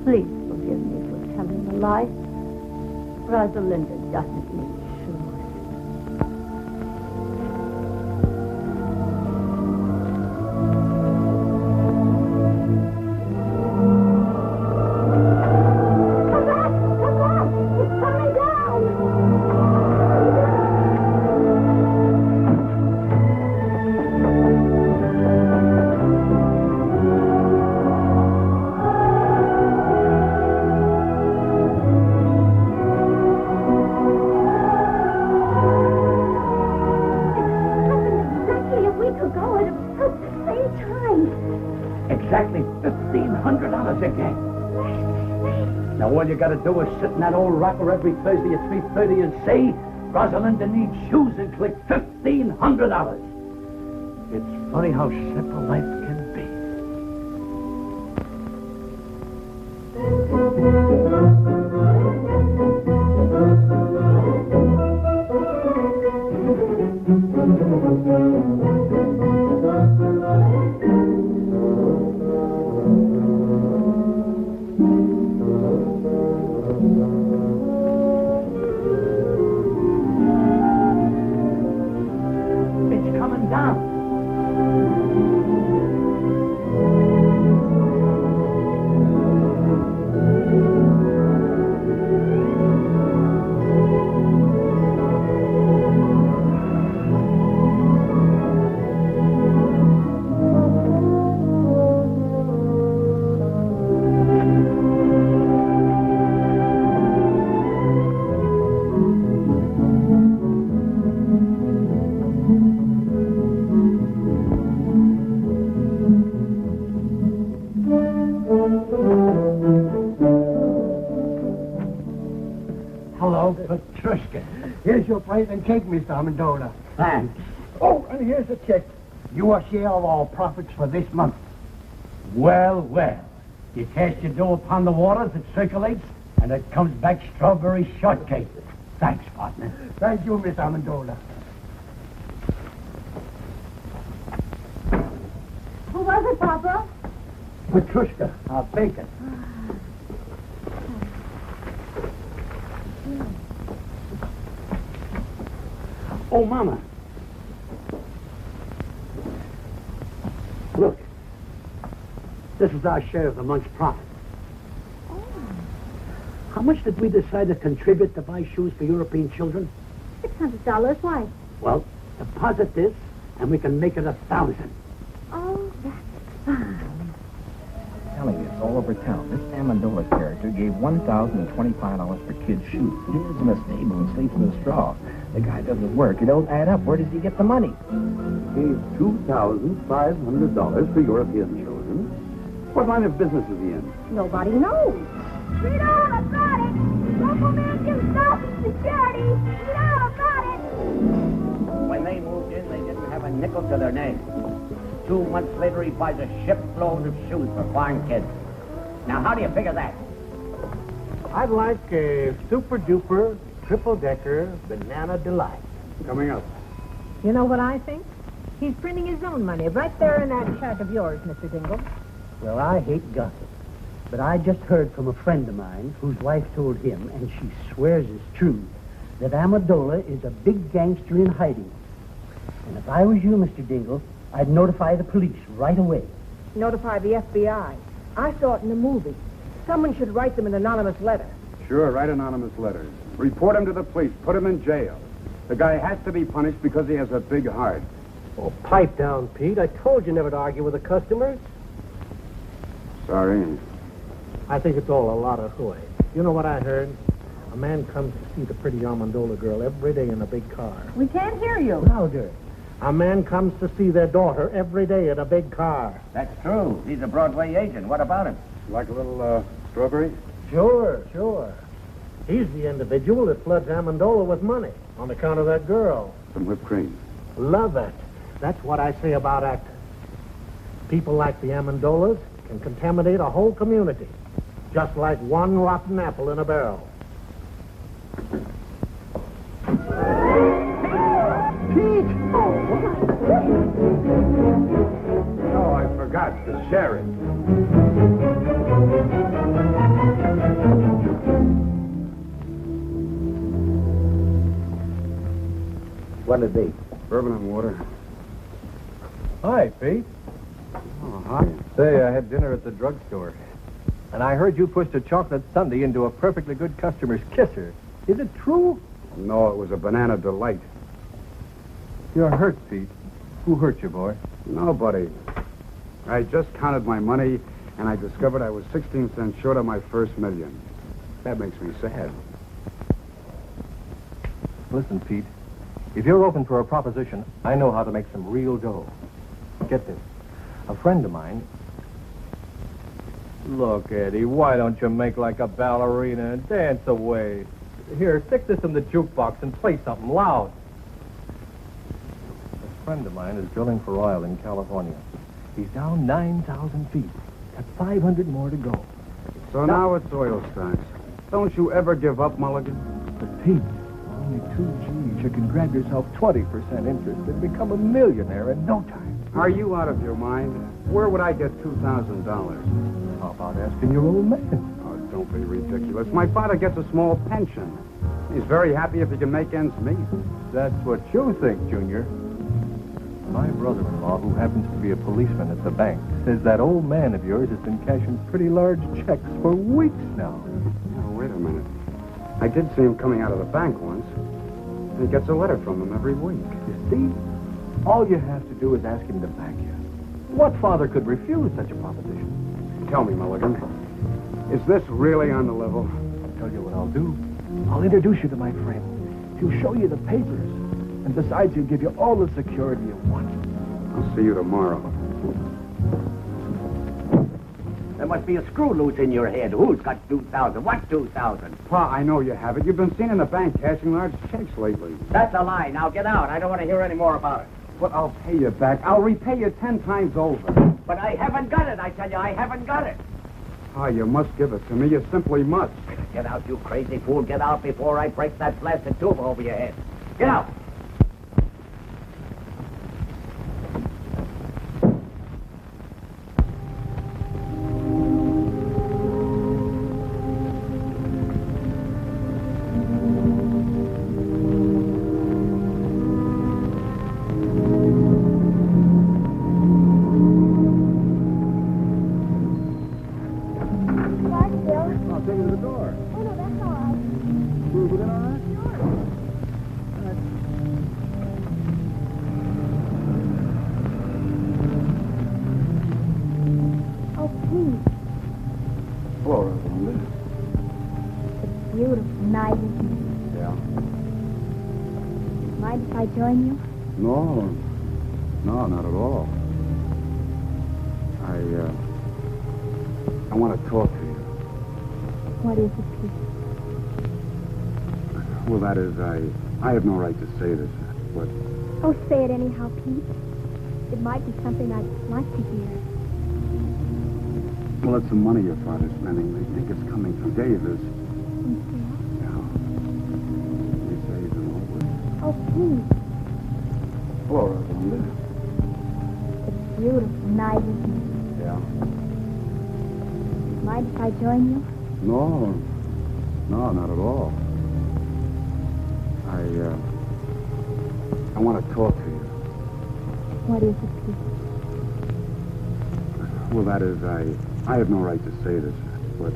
Please forgive me for telling a lie. Rosalinda doesn't need shoes. All you gotta do is sit in that old rocker every Thursday at 3:30 and say, Rosalinda needs shoes, and click $1,500. It's funny how simple life can be. Here's your plate and cake, Mr. Amendola. Thanks. Oh, and here's the check. Your share of our profits for this month. Well, well. You cast your dough upon the waters, it circulates, and it comes back strawberry shortcake. Thanks, partner. Thank you, Mr. Amendola. Who was it, Papa? Petrushka, our bacon. Oh, Mama. Look. This is our share of the month's profit. Oh. How much did we decide to contribute to buy shoes for European children? $600. Why? Well, deposit this, and we can make it 1,000. Oh, that's fine. Telling you, it's all over town. This Amendola character gave $1,025 for kids' shoes. He lives in a stable and sleeps in a straw. The guy doesn't work. It don't add up. Where does he get the money? Gave $2,500 for European children. What line of business is he in? Nobody knows. Read all about it. Local man gives thousands security. Read all about it. When they moved in, they didn't have a nickel to their name. 2 months later, he buys a shipload of shoes for farm kids. Now, how do you figure that? I'd like a super-duper, triple-decker banana delight. Coming up. You know what I think? He's printing his own money right there in that shack of yours, Mr. Dingle. Well, I hate gossip. But I just heard from a friend of mine whose wife told him, and she swears it's true, that Amendola is a big gangster in hiding. And if I was you, Mr. Dingle, I'd notify the police right away. Notify the FBI. I saw it in the movie. Someone should write them an anonymous letter. Sure, write anonymous letters. Report him to the police. Put him in jail. The guy has to be punished because he has a big heart. Oh, pipe down, Pete. I told you never to argue with the customers. Sorry. I think it's all a lot of hooey. You know what I heard? A man comes to see the pretty Amendola girl every day in a big car. We can't hear you. Louder. A man comes to see their daughter every day in a big car. That's true. He's a Broadway agent. What about him? Like a little Strawberry? Sure. He's the individual that floods Amendola with money on account of that girl. Some whipped cream. Love it. That's what I say about actors. People like the Amendolas can contaminate a whole community, just like one rotten apple in a barrel. Pete! Oh, I forgot the sheriff. What'll it be? Bourbon and water. Hi, Pete. Oh, hi. Say, I had dinner at the drugstore. And I heard you pushed a chocolate sundae into a perfectly good customer's kisser. Is it true? No, it was a banana delight. You're hurt, Pete. Who hurt you, boy? Nobody. I just counted my money, and I discovered I was 16 cents short of my first million. That makes me sad. Listen, Pete. If you're open for a proposition, I know how to make some real dough. Get this. A friend of mine... Look, Eddie, why don't you make like a ballerina and dance away? Here, stick this in the jukebox and play something loud. A friend of mine is drilling for oil in California. He's down 9,000 feet. Got 500 more to go. So now it's oil stocks. Don't you ever give up, Mulligan? But Pete, only 2 G's, you can grab yourself 20% interest and become a millionaire in no time. Are you out of your mind? Where would I get $2,000? How about asking your old man? Oh, don't be ridiculous. My father gets a small pension. He's very happy if he can make ends meet. That's what you think, Junior. My brother-in-law, who happens to be a policeman at the bank, says that old man of yours has been cashing pretty large checks for weeks now. Oh, wait a minute. I did see him coming out of the bank once. He gets a letter from him every week. You see? All you have to do is ask him to back you. What father could refuse such a proposition? Tell me, Mulligan, is this really on the level? I'll tell you what I'll do. I'll introduce you to my friend. He'll show you the papers. And besides, he'll give you all the security you want. I'll see you tomorrow. There must be a screw loose in your head. Who's got 2,000? What 2,000? Pa, I know you have it. You've been seen in the bank cashing large checks lately. That's a lie. Now get out. I don't want to hear any more about it. But I'll pay you back. I'll repay you 10 times over. But I haven't got it, I tell you. I haven't got it. Pa, you must give it to me. You simply must. Get out, you crazy fool. Get out before I break that blasted tube over your head. Get out. Join you? No, not at all. I want to talk to you. What is it, Pete? Well, that is, I have no right to say this, but... Oh, say it anyhow, Pete. It might be something I'd like to hear. Well, it's the money your father's spending. They think it's coming from Davis. Yeah. He saves them always. Oh, Pete. Flora, isn't it? It's beautiful night, isn't it? Yeah. Mind if I join you? No, not at all. I want to talk to you. What is it, Pete? Well, that is, I have no right to say this, but...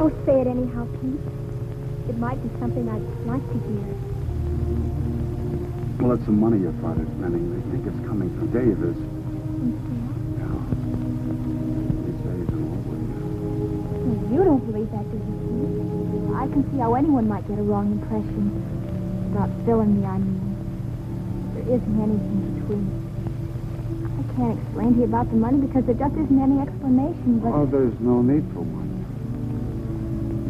Oh, say it anyhow, Pete. It might be something I'd like to hear. Well, it's the money your father's spending. They think it's coming from Davis. Yeah. He saves them always. Well, you don't believe that, do you, Pete? I can see how anyone might get a wrong impression about Phil and me, I mean. There isn't anything between. I can't explain to you about the money because there just isn't any explanation, but... Oh, there's no need for one.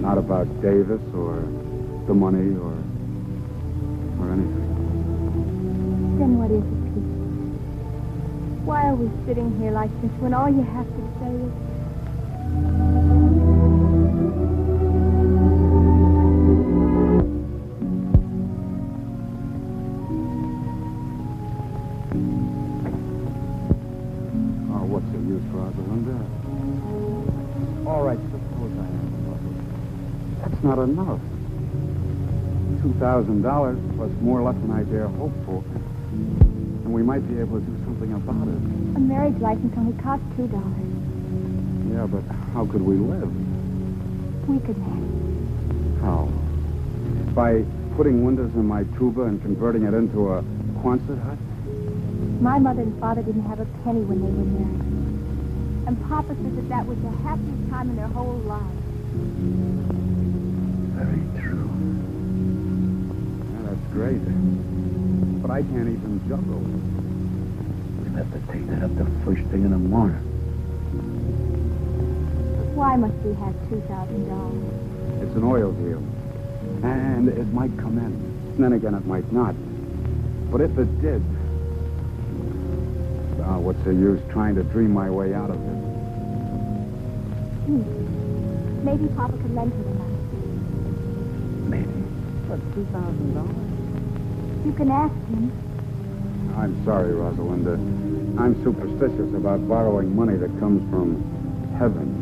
Not about Davis or the money or anything. Then what is it, Pete? Why are we sitting here like this when all you have to say is... Oh, what's the use, Rosalinda? All right, suppose I am. That's not enough. $2,000 plus more luck than I dare hope for. And we might be able to do something about it. A marriage license only costs $2. Yeah, but how could we live? We could manage. How? By putting windows in my tuba and converting it into a Quonset hut? My mother and father didn't have a penny when they were married. And Papa said that was the happiest time in their whole lives. Very true. Yeah, that's great. But I can't even juggle. We'll have to take that up the first thing in the morning. Why must we have $2,000? It's an oil deal. And it might come in. And then again, it might not. But if it did, what's the use trying to dream my way out of it? Maybe Papa could lend her the money. Maybe. For $2,000? You can ask him. I'm sorry, Rosalinda. I'm superstitious about borrowing money that comes from heaven.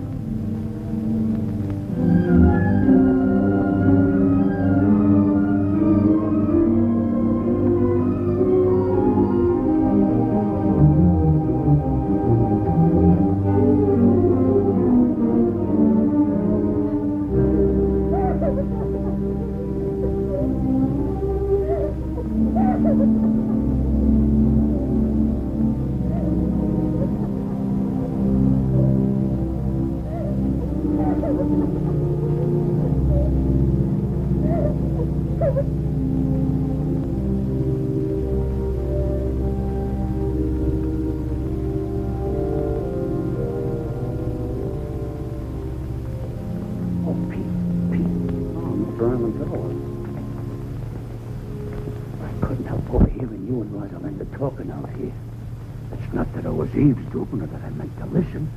Eavesdropping or that I meant to listen.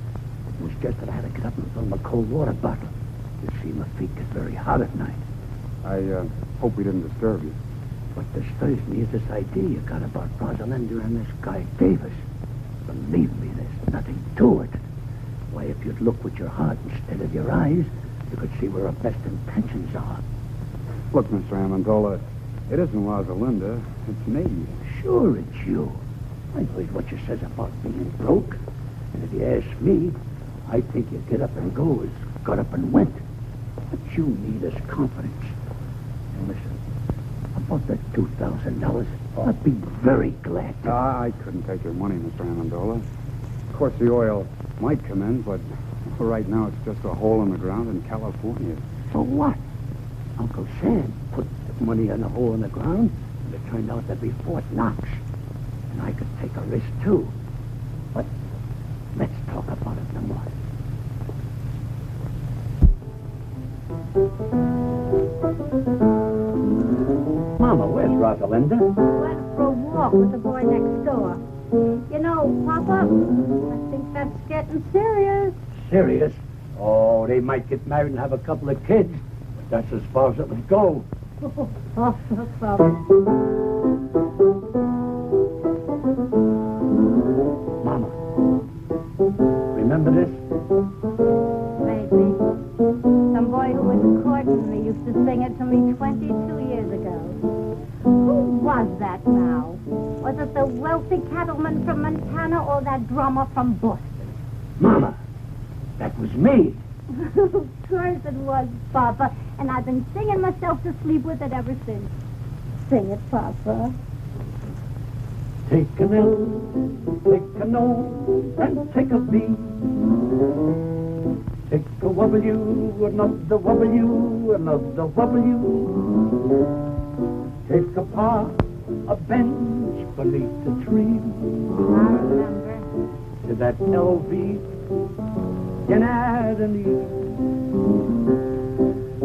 It was just that I had to get up and fill my cold water bottle. You see, my feet get very hot at night. I hope we didn't disturb you. What disturbs me is this idea you got about Rosalinda and this guy Davis. Believe me, there's nothing to it. Why, if you'd look with your heart instead of your eyes, you could see where our best intentions are. Look, Mr. Amendola, it isn't Rosalinda. It's me. Sure, it's you. I heard what you says about being broke. And if you ask me, I think you get up and go as got up and went. What you need is confidence. And listen, about that $2,000, I'd be very glad to. I couldn't take your money, Mr. Amendola. Of course, the oil might come in, but for right now, it's just a hole in the ground in California. For what? Uncle Sam put money in a hole in the ground, and it turned out to be Fort Knox. And I could take a risk, too. But let's talk about it in the morning. Mama, where's Rosalinda? Went for a walk with the boy next door. You know, Papa, I think that's getting serious. Serious? Oh, they might get married and have a couple of kids. But that's as far as it would go. Oh, Papa. Mama, remember this? Maybe. Some boy who was courting me used to sing it to me 22 years ago. Who was that now? Was it the wealthy cattleman from Montana or that drummer from Boston? Mama, that was me. Of course it was, Papa. And I've been singing myself to sleep with it ever since. Sing it, Papa. Take an L, take an O, and take a B. Take a W, another W, another W. Take a par, a bench beneath the tree. I remember. To that LV, you can add an E.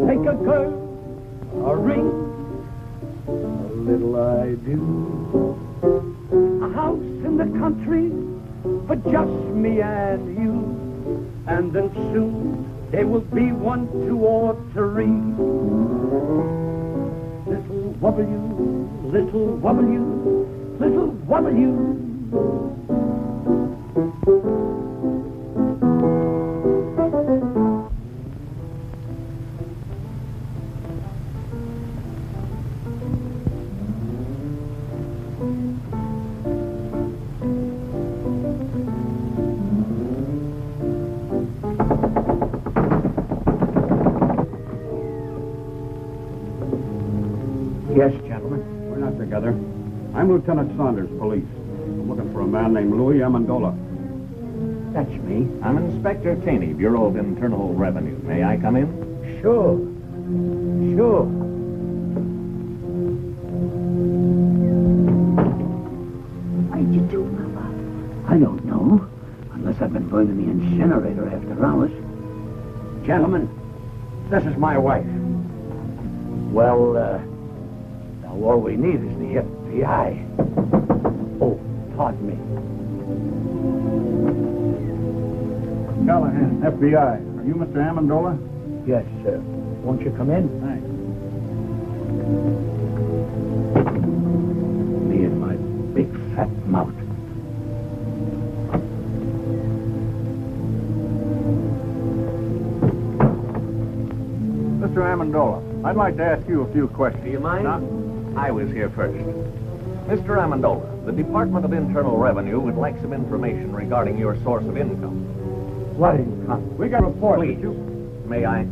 take a girl, a ring, a little I do. A house in the country for just me and you. And then soon there will be 1, 2, or 3. Little W, little W, little W. Yes, gentlemen. We're not together. I'm Lieutenant Saunders, police. I'm looking for a man named Louis Amendola. That's me. I'm Inspector Taney, Bureau of Internal Revenue. May I come in? Sure. Sure. What did you do, Mama? I don't know. Unless I've been burning the incinerator after hours. Gentlemen, this is my wife. Well, now all we need is the FBI. Oh, pardon me. Callahan, FBI. Are you Mr. Amendola? Yes, sir. Won't you come in? Thanks. Me and my big fat mouth. Mr. Amendola, I'd like to ask you a few questions. Do you mind? I was here first. Mr. Amendola, the Department of Internal Revenue would like some information regarding your source of income. What income? We got a report. Please, may I?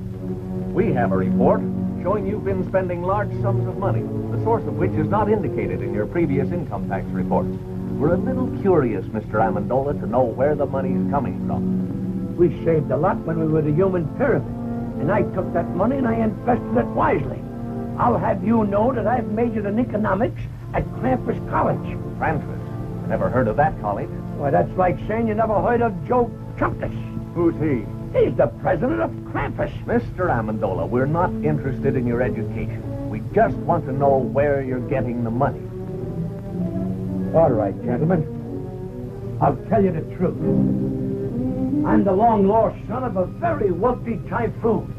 We have a report showing you've been spending large sums of money, the source of which is not indicated in your previous income tax reports. We're a little curious, Mr. Amendola, to know where the money's coming from. We saved a lot when we were the human pyramid. And I took that money and I invested it wisely. I'll have you know that I've majored in economics at Krampus College. Krampus? I never heard of that college. Why, that's like saying you never heard of Joe Trumpus. Who's he? He's the president of Krampus. Mr. Amendola, we're not interested in your education. We just want to know where you're getting the money. All right, gentlemen. I'll tell you the truth. I'm the long-lost son of a very wealthy typhoon.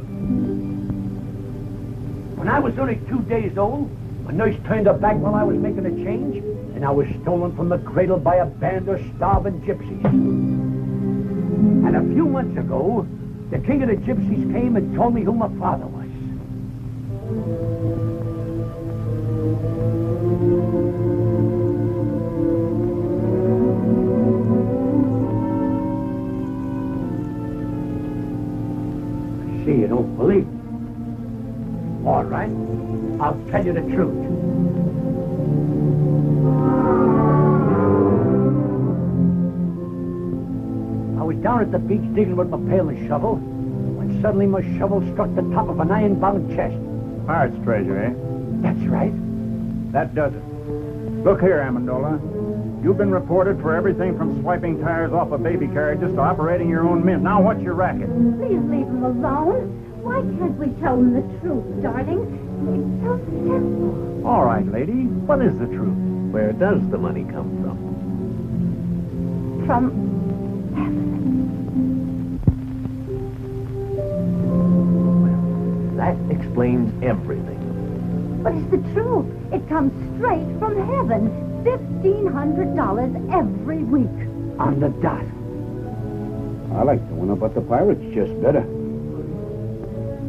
When I was only 2 days old, a nurse turned her back while I was making a change, and I was stolen from the cradle by a band of starving gypsies. And a few months ago, the king of the gypsies came and told me who my father was. See, you don't believe me. All right, I'll tell you the truth. I was down at the beach digging with my pail and shovel, when suddenly my shovel struck the top of an iron-bound chest. Pirate's treasure, eh? That's right. That does it. Look here, Amendola. You've been reported for everything from swiping tires off of baby carriages to operating your own mint. Now, what's your racket? Please leave him alone. Why can't we tell him the truth, darling? It's so simple. All right, lady. What is the truth? Where does the money come from? From That explains everything. But it's the truth. It comes straight from heaven. $1,500 every week. On the dot. I like the one about the pirates just better.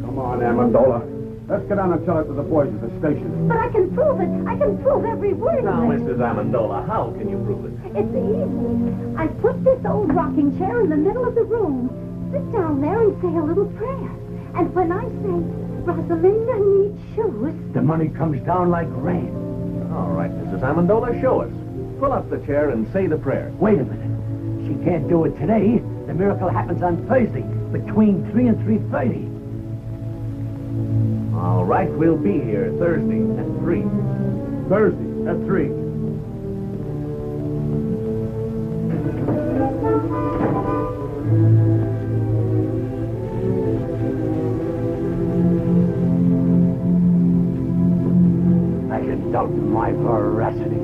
Come on, Amendola. Let's get on and tell it to the boys at the station. But I can prove it. I can prove every word Now, of it. Mrs. Amendola, how can you prove it? It's easy. I put this old rocking chair in the middle of the room. Sit down there and say a little prayer. And when I say, Rosalinda needs shoes, The money comes down like rain. All right, Mrs. Amendola, show us. Pull up the chair and say the prayer. Wait a minute. She can't do it today. The miracle happens on Thursday, between 3 and 3:30. All right, we'll be here Thursday at 3. Thursday at 3. doubt my veracity.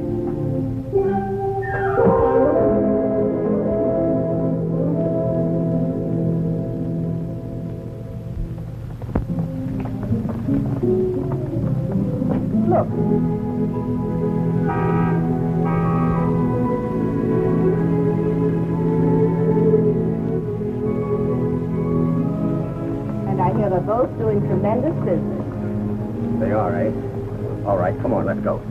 Look. And I hear they're both doing tremendous business. They are, eh? All right, come on, let's go.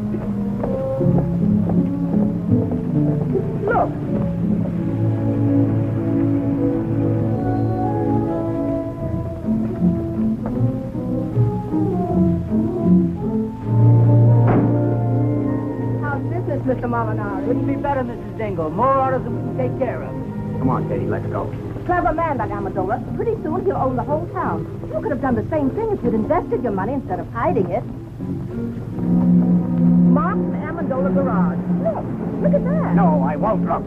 Look. How's business, Mr. Molinari? Couldn't be better, Mrs. Dingle. More orders than we can take care of. Come on, Katie, let's go. Clever man, that Amendola. Pretty soon he'll own the whole town. You could have done the same thing if you'd invested your money instead of hiding it. Mark's Amendola garage. Look at that. No, I won't look.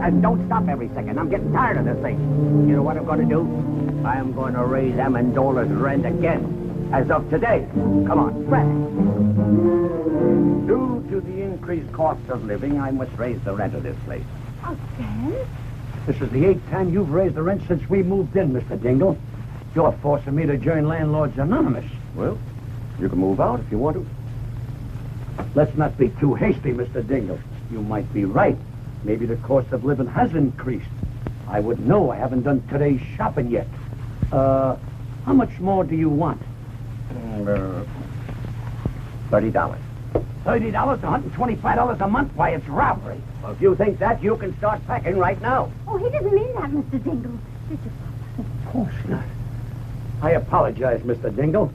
And don't stop every second. I'm getting tired of this thing. You know what I'm going to do? I am going to raise Amendola's rent again. As of today. Come on. Rent. Due to the increased cost of living, I must raise the rent of this place. Again? This is the 8th time you've raised the rent since we moved in, Mr. Dingle. You're forcing me to join Landlords Anonymous. Well, you can move out if you want to. Let's not be too hasty, Mr. Dingle. You might be right. Maybe the cost of living has increased. I wouldn't know. I haven't done today's shopping yet. How much more do you want? $30. $30, $125 a month? Why, it's robbery. Well, if you think that, you can start packing right now. Oh, he didn't mean that, Mr. Dingle. Of course not. I apologize, Mr. Dingle.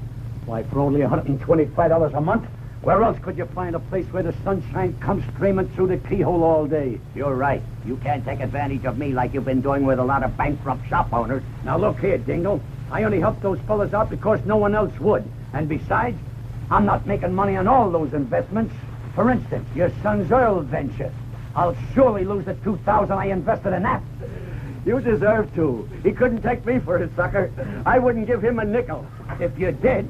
Why, for only $125 a month? Where else could you find a place where the sunshine comes streaming through the keyhole all day? You're right. You can't take advantage of me like you've been doing with a lot of bankrupt shop owners. Now, look here, Dingle. I only helped those fellas out because no one else would. And besides, I'm not making money on all those investments. For instance, your son's oil venture. I'll surely lose the $2,000 I invested in that. You deserve to. He couldn't take me for a sucker. I wouldn't give him a nickel. If you did,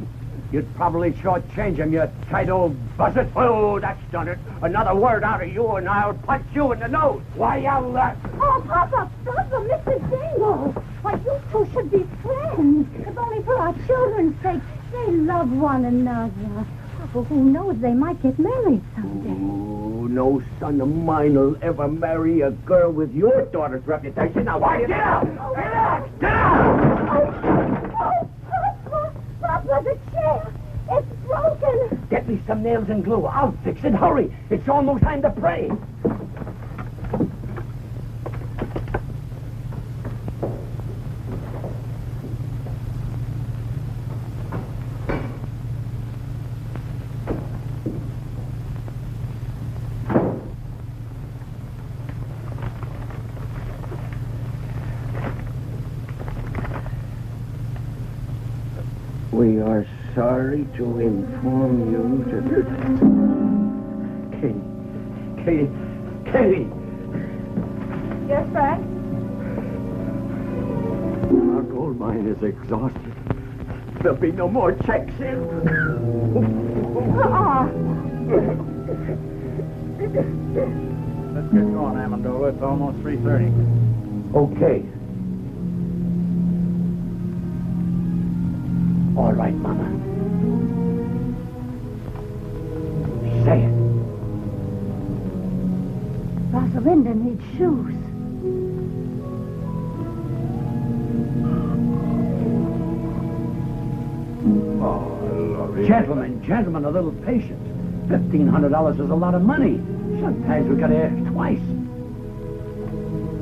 you'd probably shortchange him, you tight old buzzard. Oh, that's done it. Another word out of you and I'll punch you in the nose. Why, I'll... Oh, Papa, Mr. Dingle. Why, you two should be friends. If only for our children's sake. They love one another. Papa, who knows, they might get married someday. Oh, no son of mine will ever marry a girl with your daughter's reputation. Now, why get out? Oh, get out! Get out! Papa, the chair. It's broken. Get me some nails and glue. I'll fix it. Hurry. It's almost time to pray. We are sorry to inform you to... Katie! Yes, Frank? Our gold mine is exhausted. There'll be no more checks in. Let's get going, Amendola. It's almost 3:30. Okay. All right, Mama. Say it. Rosalinda needs shoes. Oh, Laurie. Gentlemen, a little patience. $1,500 is a lot of money. Sometimes we gotta ask twice.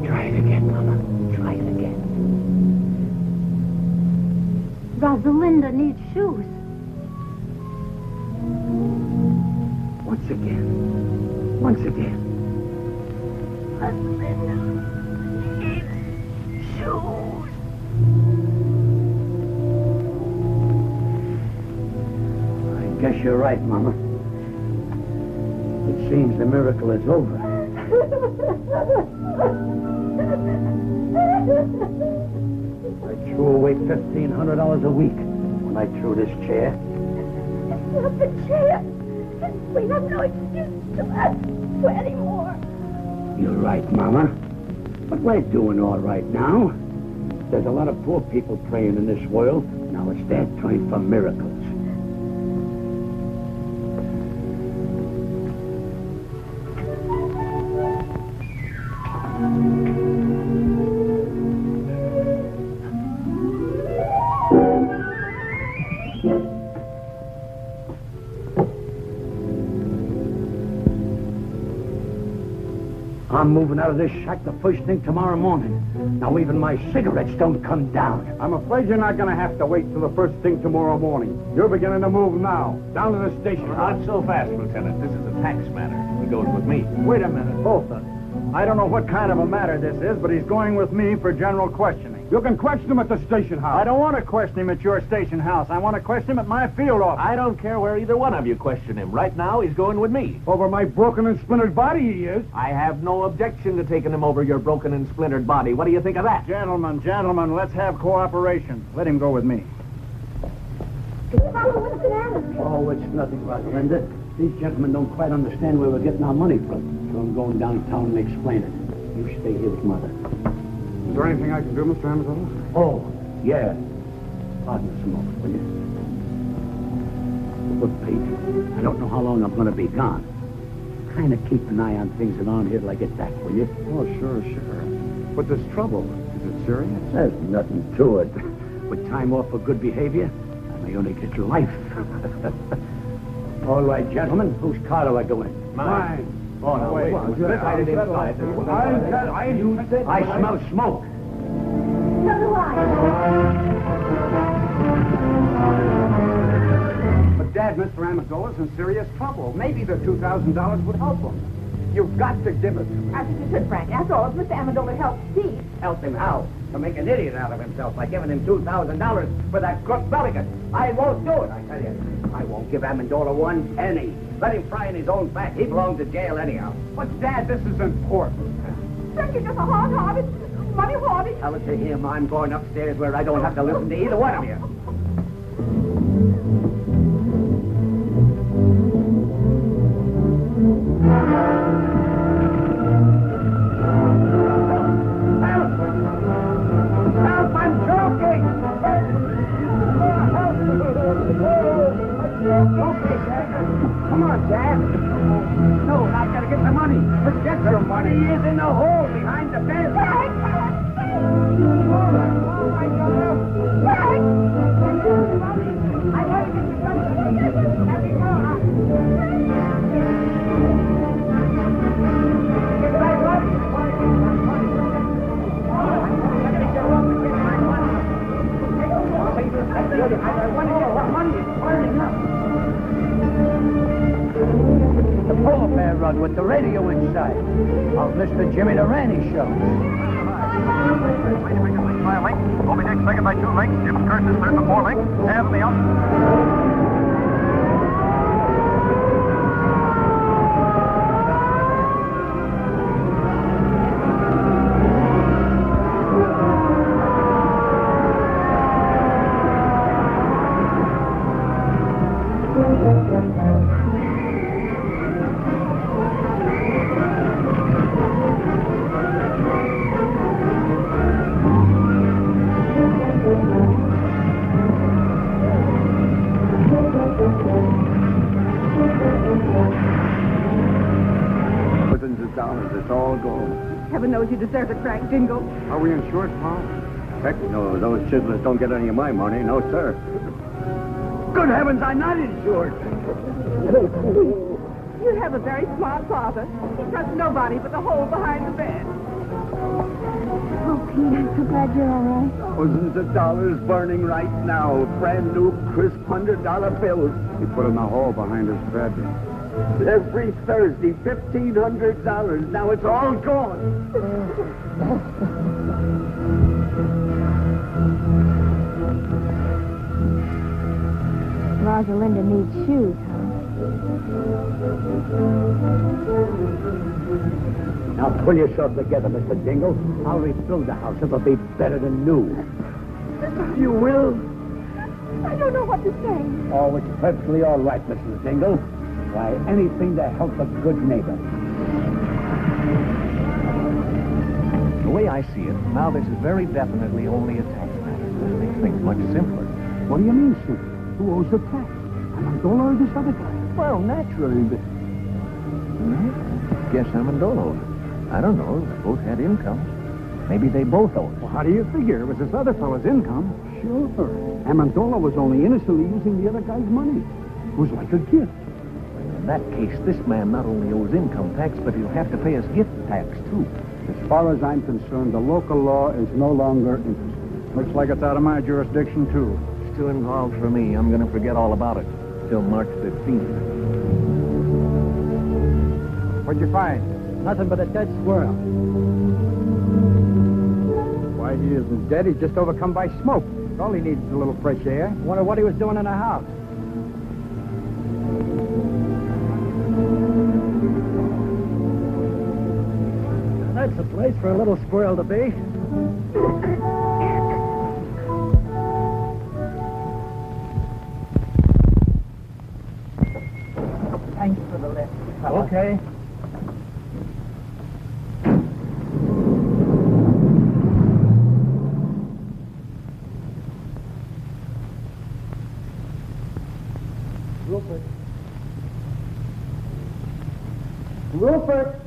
Try it again, Mama. Try it again. Rosalinda needs shoes. Once again. Rosalinda needs shoes. I guess you're right, Mama. It seems the miracle is over. I threw away $1,500 a week when I threw this chair. It's not the chair. We have no excuse to ask for any more. You're right, Mama. But we're doing all right now. There's a lot of poor people praying in this world. Now it's their time for miracles. I'm moving out of this shack the first thing tomorrow morning. Now even my cigarettes don't come down. I'm afraid you're not going to have to wait till the first thing tomorrow morning. You're beginning to move now. Down to the station. Not so fast, Lieutenant. This is a tax matter. He goes with me. Wait a minute, both of you. I don't know what kind of a matter this is, but he's going with me for general questioning. You can question him at the station house. I don't want to question him at your station house. I want to question him at my field office. I don't care where either one of you question him. Right now, he's going with me. Over my broken and splintered body, he is. I have no objection to taking him over your broken and splintered body. What do you think of that? Gentlemen, let's have cooperation. Let him go with me. Oh, it's nothing, Rosalinda. These gentlemen don't quite understand where we're getting our money from. So I'm going downtown and explain it. You stay here with Mother. Is there anything I can do, Mr. Amendola? Oh, yeah. Pardon us a moment, will you? Look, Pete, I don't know how long I'm going to be gone. Kind of keep an eye on things around here till I get back, will you? Oh, sure. But this trouble, is it serious? There's nothing to it. With time off for good behavior, I may only get life. All right, gentlemen, whose car do I go in? Mine. Oh, no, wait. I smell smoke. So do I. But, Dad, Mr. Amendola's in serious trouble. Maybe the $2,000 would help him. You've got to give it to me. As you should, Frank. After all, if Mr. Amendola helps Steve. Help him how? To make an idiot out of himself by giving him $2,000 for that crook delegate. I won't do it, I tell you. I won't give Amendola one penny. Let him fry in his own fat. He belongs to jail anyhow. But, Dad, this is important. Frank, you're just a hard-hearted, money-hoarding. Tell it to him I'm going upstairs where I don't have to listen to either one of you. Come on, Dad. No, I've got to get the money. Let's get the money. He is in the hole behind the bed. The polar bear run with the radio inside. I'll miss the Jimmy Durante show. By a length. Will be next second by 2 lengths. Jim Curtis third by 4 lengths. And the out. It's all gone. Heaven knows you deserve it, Frank Jingle. Are we insured, Pa? Heck no, those chiselers don't get any of my money. No, sir. Good heavens, I'm not insured. You have a very smart father. He trusts nobody but the hole behind the bed. Oh, Pete, I'm so glad you're all right. Thousands of dollars burning right now. Brand new, crisp $100 bills. He put in the hole behind his bed. Every Thursday, $1,500. Now it's all gone. Rosalinda needs shoes, huh? Now pull yourself together, Mr. Dingle. I'll rebuild the house. It'll be better than new. You will? I don't know what to say. Oh, it's perfectly all right, Mrs. Dingle. Why, anything to help a good neighbor. The way I see it, now this is very definitely only a tax matter. This makes things much simpler. What do you mean, simple? Who owes the tax? Amendola or this other guy? Well, naturally, but... Guess Amendola owes it. I don't know. They both had incomes. Maybe they both owe it. Well, how do you figure? It was this other fellow's income. Sure. Amendola was only innocently using the other guy's money. It was like a gift. In that case, this man not only owes income tax, but he'll have to pay his gift tax, too. As far as I'm concerned, the local law is no longer interesting. Looks like it's out of my jurisdiction, too. Still involved for me. I'm going to forget all about it till March 15th. What'd you find? Nothing but a dead squirrel. Why, he isn't dead. He's just overcome by smoke. All he needs is a little fresh air. Wonder what he was doing in the house. That's a place for a little squirrel to be. Thanks for the lift. Okay. Rupert. Rupert!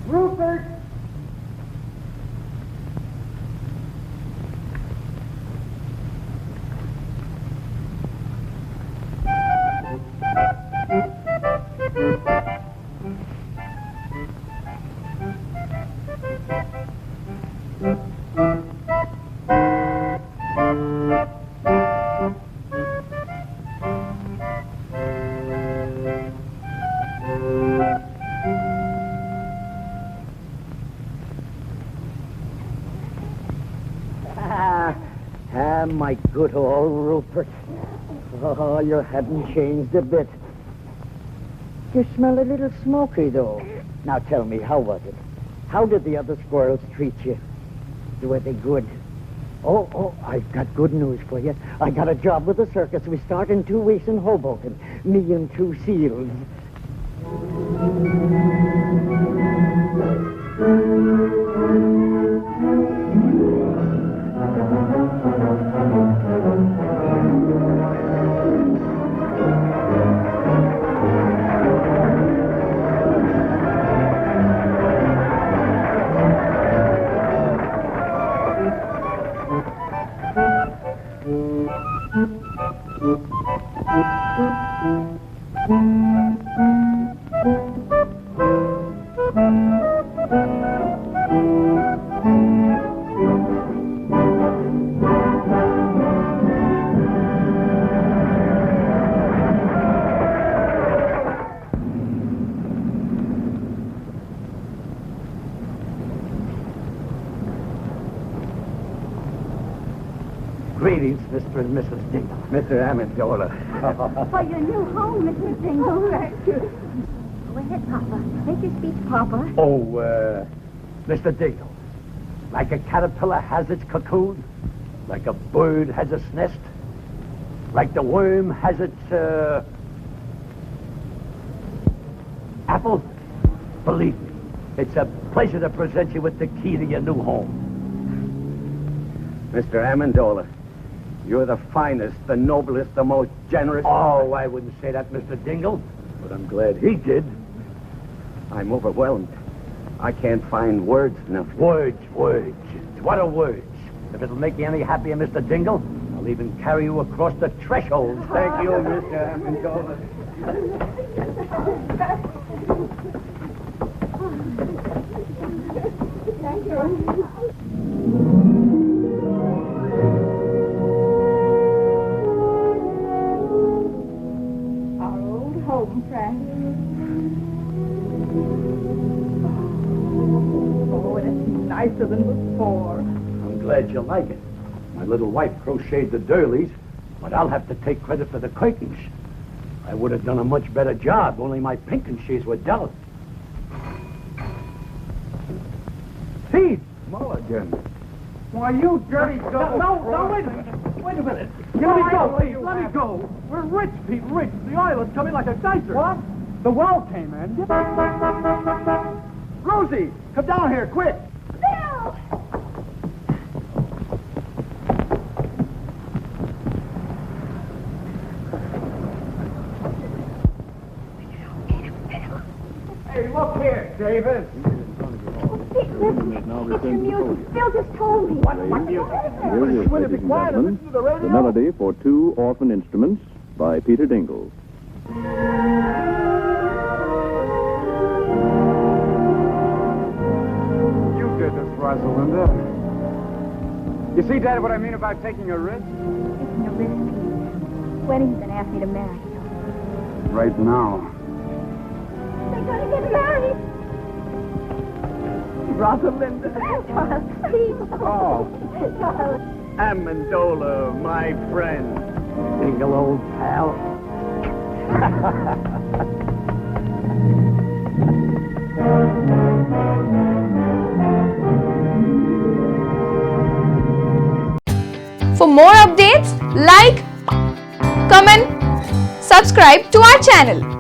Rupert! My good old Rupert. Oh, you haven't changed a bit. You smell a little smoky, though. Now tell me, how was it? How did the other squirrels treat you? Were they good? Oh, I've got good news for you. I got a job with the circus. We start in 2 weeks in Hoboken. Me and 2 seals. Greetings, Mr. and Mrs. Dingle. Mr. Amendola. For your new home, Mr. Dingle. Thank you. Go ahead, Papa. Make your speech, Papa. Oh, Mr. Dingle. Like a caterpillar has its cocoon, like a bird has its nest, like the worm has its, apple. Believe me, it's a pleasure to present you with the key to your new home. Mr. Amendola, you're the finest, the noblest, the most generous... Oh, I wouldn't say that, Mr. Dingle, but I'm glad he did. I'm overwhelmed. I can't find words enough. Words. What are words? If it'll make you any happier, Mr. Dingle, I'll even carry you across the threshold. Thank you, Mr. Amendola. Thank you. Home, friend. Oh, and it's nicer than before. I'm glad you like it. My little wife crocheted the doilies, but I'll have to take credit for the curtains. I would have done a much better job, only my pinking sheets were dull. See, Mulligan. Why, you dirty double. No, wait a minute. Wait a minute. Let me go, please. Let me go. We're rich, Pete, rich. The oil is coming like a geyser. What? The well came in. Rosie, come down here, quick. Bill! Hey, look here, David. Now return to the podium. Bill just told me. What music? Here it is, ladies and gentlemen, the melody for Two Orphan Instruments by Peter Dingle. You did this, Rosalinda. You see, Dad, what I mean about taking a risk? Taking a risk, Pete. When are you going to ask me to marry you? Right now. They're going to get married. Rosalinda. Pete. Oh. Amendola, my friend. Dingle, old pal. For more updates, like, comment, subscribe to our channel.